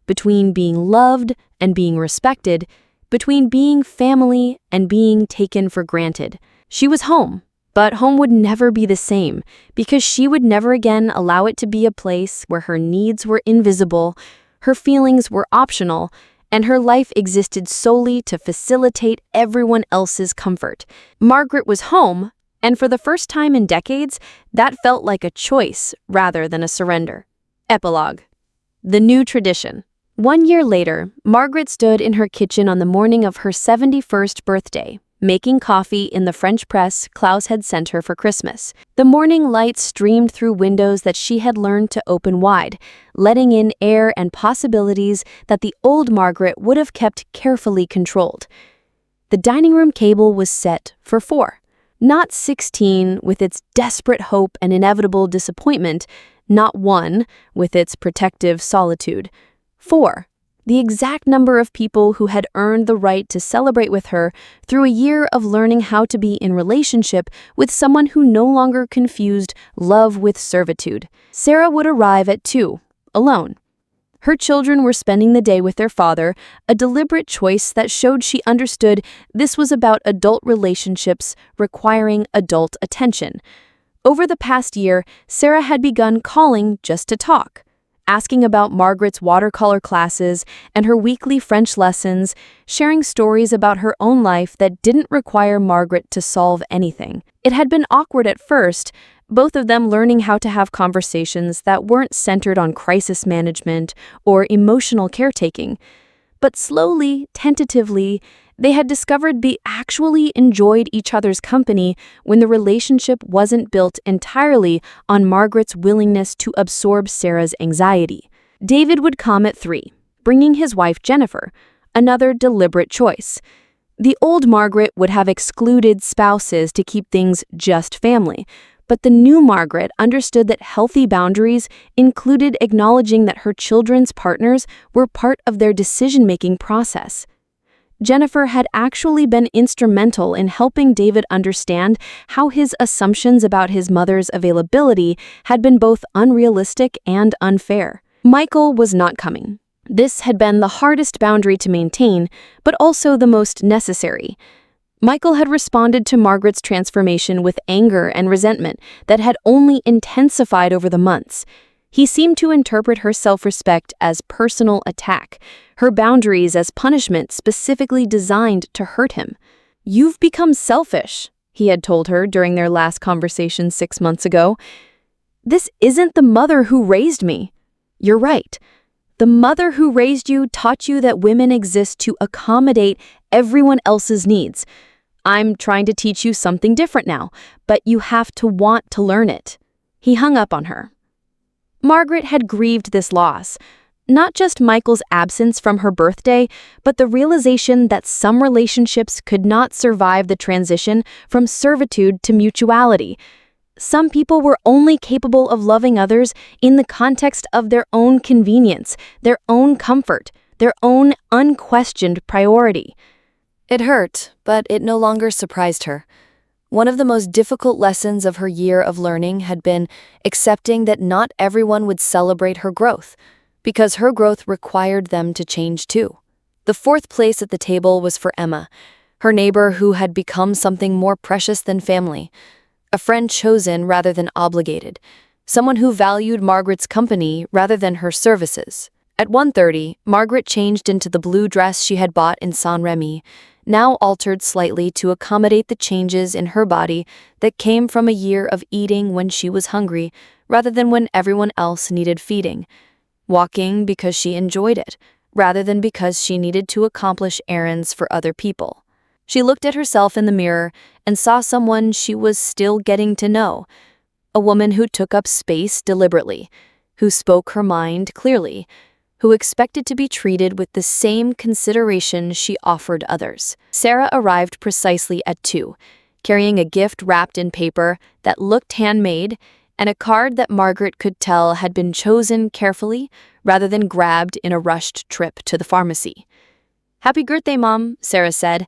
between being loved and being respected, between being family and being taken for granted. She was home, but home would never be the same because she would never again allow it to be a place where her needs were invisible, her feelings were optional, and her life existed solely to facilitate everyone else's comfort. Margaret was home, and for the first time in decades, that felt like a choice rather than a surrender. Epilogue. The new tradition. 1 year later, Margaret stood in her kitchen on the morning of her 71st birthday, making coffee in the French press Klaus had sent her for Christmas. The morning light streamed through windows that she had learned to open wide, letting in air and possibilities that the old Margaret would have kept carefully controlled. The dining room table was set for 4. Not 16, with its desperate hope and inevitable disappointment, not 1, with its protective solitude. 4, the exact number of people who had earned the right to celebrate with her through a year of learning how to be in relationship with someone who no longer confused love with servitude. Sarah would arrive at 2, alone. Her children were spending the day with their father, a deliberate choice that showed she understood this was about adult relationships requiring adult attention. Over the past year, Sarah had begun calling just to talk, asking about Margaret's watercolor classes and her weekly French lessons, sharing stories about her own life that didn't require Margaret to solve anything. It had been awkward at first, both of them learning how to have conversations that weren't centered on crisis management or emotional caretaking. But slowly, tentatively, they had discovered they actually enjoyed each other's company when the relationship wasn't built entirely on Margaret's willingness to absorb Sarah's anxiety. David would come at 3, bringing his wife Jennifer, another deliberate choice. The old Margaret would have excluded spouses to keep things just family, but the new Margaret understood that healthy boundaries included acknowledging that her children's partners were part of their decision-making process. Jennifer had actually been instrumental in helping David understand how his assumptions about his mother's availability had been both unrealistic and unfair. Michael was not coming. This had been the hardest boundary to maintain, but also the most necessary. Michael had responded to Margaret's transformation with anger and resentment that had only intensified over the months. He seemed to interpret her self-respect as personal attack, her boundaries as punishment specifically designed to hurt him. "You've become selfish," he had told her during their last conversation 6 months ago. "This isn't the mother who raised me." "You're right. The mother who raised you taught you that women exist to accommodate everyone else's needs. I'm trying to teach you something different now, but you have to want to learn it." He hung up on her. Margaret had grieved this loss, not just Michael's absence from her birthday, but the realization that some relationships could not survive the transition from servitude to mutuality. Some people were only capable of loving others in the context of their own convenience, their own comfort, their own unquestioned priority. It hurt, but it no longer surprised her. One of the most difficult lessons of her year of learning had been accepting that not everyone would celebrate her growth, because her growth required them to change too. The 4th place at the table was for Emma, her neighbor who had become something more precious than family, a friend chosen rather than obligated, someone who valued Margaret's company rather than her services. At 1:30, Margaret changed into the blue dress she had bought in Saint-Remy, now altered slightly to accommodate the changes in her body that came from a year of eating when she was hungry rather than when everyone else needed feeding, walking because she enjoyed it rather than because she needed to accomplish errands for other people. She looked at herself in the mirror and saw someone she was still getting to know, a woman who took up space deliberately, who spoke her mind clearly, who expected to be treated with the same consideration she offered others. Sarah arrived precisely at 2, carrying a gift wrapped in paper that looked handmade and a card that Margaret could tell had been chosen carefully rather than grabbed in a rushed trip to the pharmacy. "Happy birthday, Mom," Sarah said,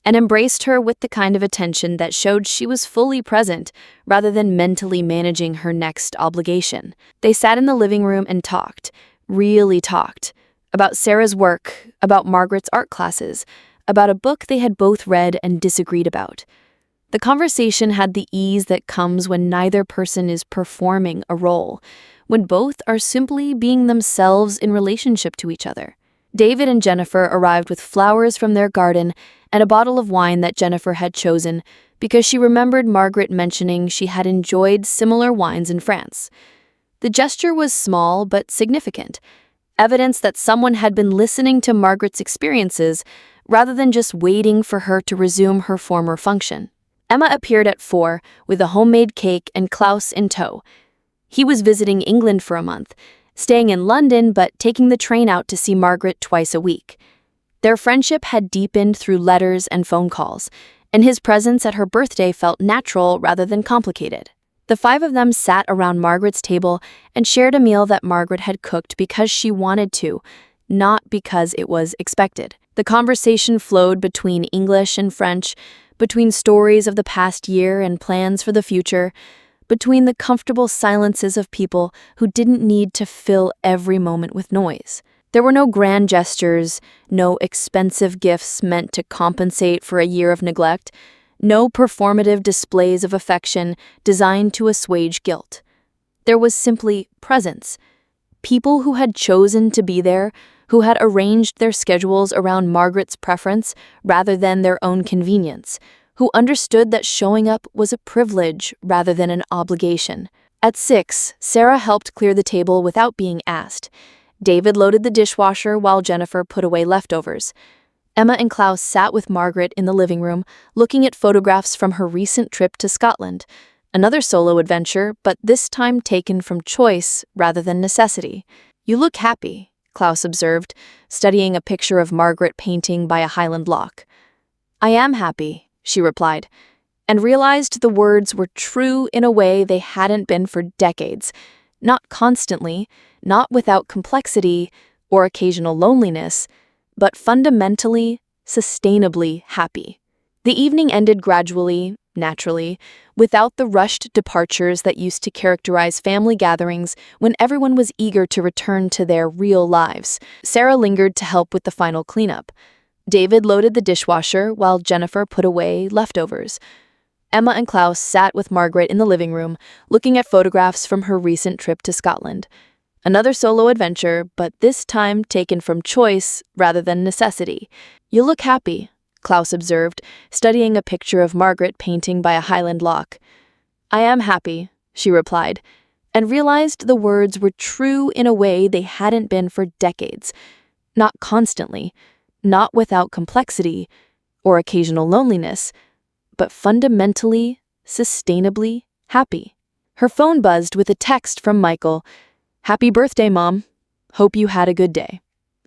and embraced her with the kind of attention that showed she was fully present rather than mentally managing her next obligation. They sat in the living room and talked, really talked, about Sarah's work, about Margaret's art classes, about a book they had both read and disagreed about. The conversation had the ease that comes when neither person is performing a role, when both are simply being themselves in relationship to each other. David and Jennifer arrived with flowers from their garden and a bottle of wine that Jennifer had chosen because she remembered Margaret mentioning she had enjoyed similar wines in France. The gesture was small but significant, evidence that someone had been listening to Margaret's experiences rather than just waiting for her to resume her former function. Emma appeared at 4 with a homemade cake and Klaus in tow. He was visiting England for a month, staying in London but taking the train out to see Margaret twice a week. Their friendship had deepened through letters and phone calls, and his presence at her birthday felt natural rather than complicated. The 5 of them sat around Margaret's table and shared a meal that Margaret had cooked because she wanted to, not because it was expected. The conversation flowed between English and French, between stories of the past year and plans for the future, between the comfortable silences of people who didn't need to fill every moment with noise. There were no grand gestures, no expensive gifts meant to compensate for a year of neglect, no performative displays of affection designed to assuage guilt. There was simply presence. People who had chosen to be there, who had arranged their schedules around Margaret's preference rather than their own convenience, who understood that showing up was a privilege rather than an obligation. At 6, Sarah helped clear the table without being asked. David loaded the dishwasher while Jennifer put away leftovers. Emma and Klaus sat with Margaret in the living room, looking at photographs from her recent trip to Scotland. Another solo adventure, but this time taken from choice rather than necessity. "You look happy," Klaus observed, studying a picture of Margaret painting by a Highland loch. "I am happy," she replied, and realized the words were true in a way they hadn't been for decades. Not constantly, not without complexity or occasional loneliness, but fundamentally, sustainably happy. The evening ended gradually, naturally, without the rushed departures that used to characterize family gatherings when everyone was eager to return to their real lives. Sarah lingered to help with the final cleanup. David loaded the dishwasher while Jennifer put away leftovers. Emma and Klaus sat with Margaret in the living room, looking at photographs from her recent trip to Scotland. Another solo adventure, but this time taken from choice rather than necessity. "You look happy," Klaus observed, studying a picture of Margaret painting by a Highland loch. "I am happy," she replied, and realized the words were true in a way they hadn't been for decades. Not constantly, not without complexity or occasional loneliness, but fundamentally, sustainably happy. Her phone buzzed with a text from Michael. "Happy birthday, Mom. Hope you had a good day."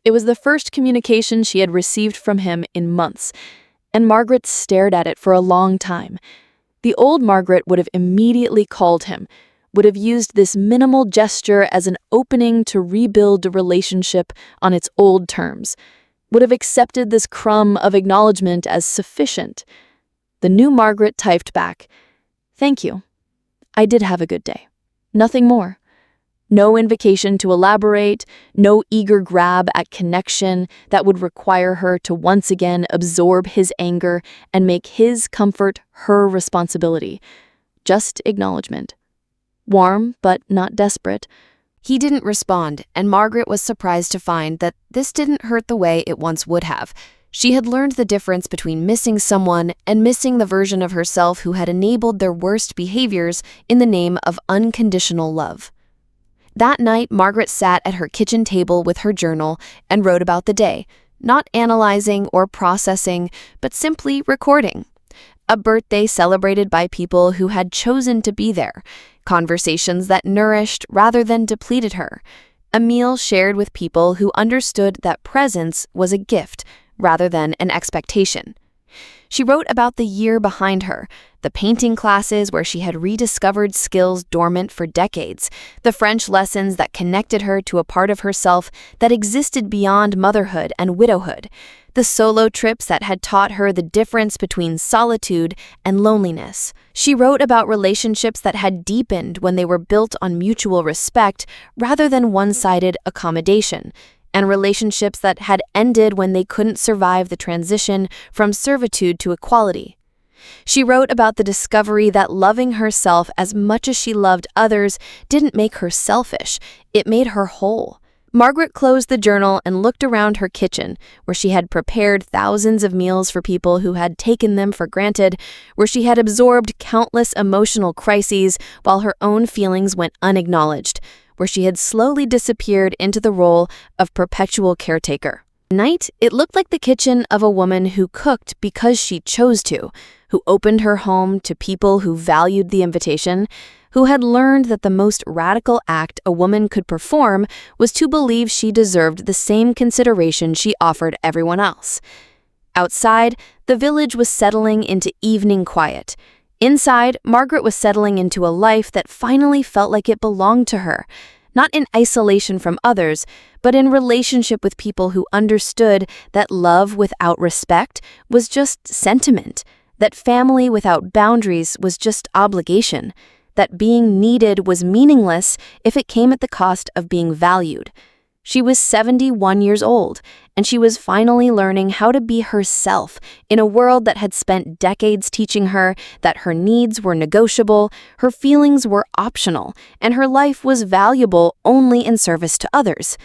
It was the first communication she had received from him in months, and Margaret stared at it for a long time. The old Margaret would have immediately called him, would have used this minimal gesture as an opening to rebuild a relationship on its old terms, would have accepted this crumb of acknowledgement as sufficient. The new Margaret typed back, "Thank you. I did have a good day. Nothing more." No invocation to elaborate, no eager grab at connection that would require her to once again absorb his anger and make his comfort her responsibility. Just acknowledgement. Warm, but not desperate. He didn't respond, and Margaret was surprised to find that this didn't hurt the way it once would have. She had learned the difference between missing someone and missing the version of herself who had enabled their worst behaviors in the name of unconditional love. That night, Margaret sat at her kitchen table with her journal and wrote about the day, not analyzing or processing, but simply recording. A birthday celebrated by people who had chosen to be there, conversations that nourished rather than depleted her, a meal shared with people who understood that presence was a gift rather than an expectation. She wrote about the year behind her, the painting classes where she had rediscovered skills dormant for decades, the French lessons that connected her to a part of herself that existed beyond motherhood and widowhood, the solo trips that had taught her the difference between solitude and loneliness. She wrote about relationships that had deepened when they were built on mutual respect rather than one-sided accommodation, and relationships that had ended when they couldn't survive the transition from servitude to equality. She wrote about the discovery that loving herself as much as she loved others didn't make her selfish, it made her whole. Margaret closed the journal and looked around her kitchen, where she had prepared thousands of meals for people who had taken them for granted, where she had absorbed countless emotional crises while her own feelings went unacknowledged, where she had slowly disappeared into the role of perpetual caretaker. At night, it looked like the kitchen of a woman who cooked because she chose to, who opened her home to people who valued the invitation, who had learned that the most radical act a woman could perform was to believe she deserved the same consideration she offered everyone else. Outside, the village was settling into evening quiet. Inside, Margaret was settling into a life that finally felt like it belonged to her, not in isolation from others, but in relationship with people who understood that love without respect was just sentiment, that family without boundaries was just obligation, that being needed was meaningless if it came at the cost of being valued. She was 71 years old, and she was finally learning how to be herself in a world that had spent decades teaching her that her needs were negotiable, her feelings were optional, and her life was valuable only in service to others.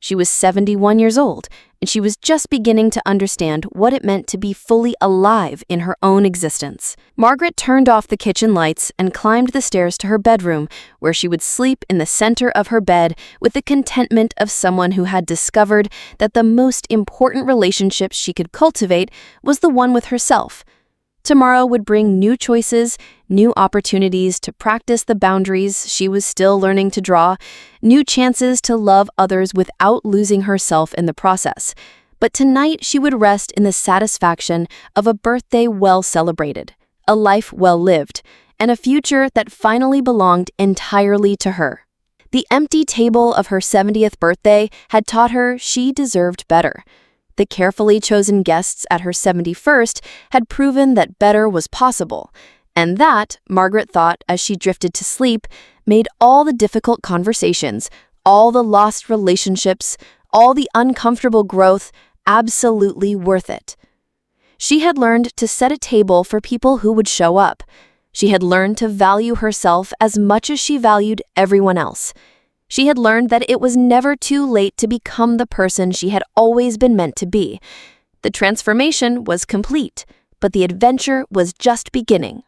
She was 71 years old, and she was just beginning to understand what it meant to be fully alive in her own existence. Margaret turned off the kitchen lights and climbed the stairs to her bedroom, where she would sleep in the center of her bed with the contentment of someone who had discovered that the most important relationship she could cultivate was the one with herself. Tomorrow would bring new choices, new opportunities to practice the boundaries she was still learning to draw, new chances to love others without losing herself in the process. But tonight she would rest in the satisfaction of a birthday well celebrated, a life well lived, and a future that finally belonged entirely to her. The empty table of her 70th birthday had taught her she deserved better. The carefully chosen guests at her 71st had proven that better was possible, and that, Margaret thought as she drifted to sleep, made all the difficult conversations, all the lost relationships, all the uncomfortable growth absolutely worth it. She had learned to set a table for people who would show up. She had learned to value herself as much as she valued everyone else. She had learned that it was never too late to become the person she had always been meant to be. The transformation was complete, but the adventure was just beginning.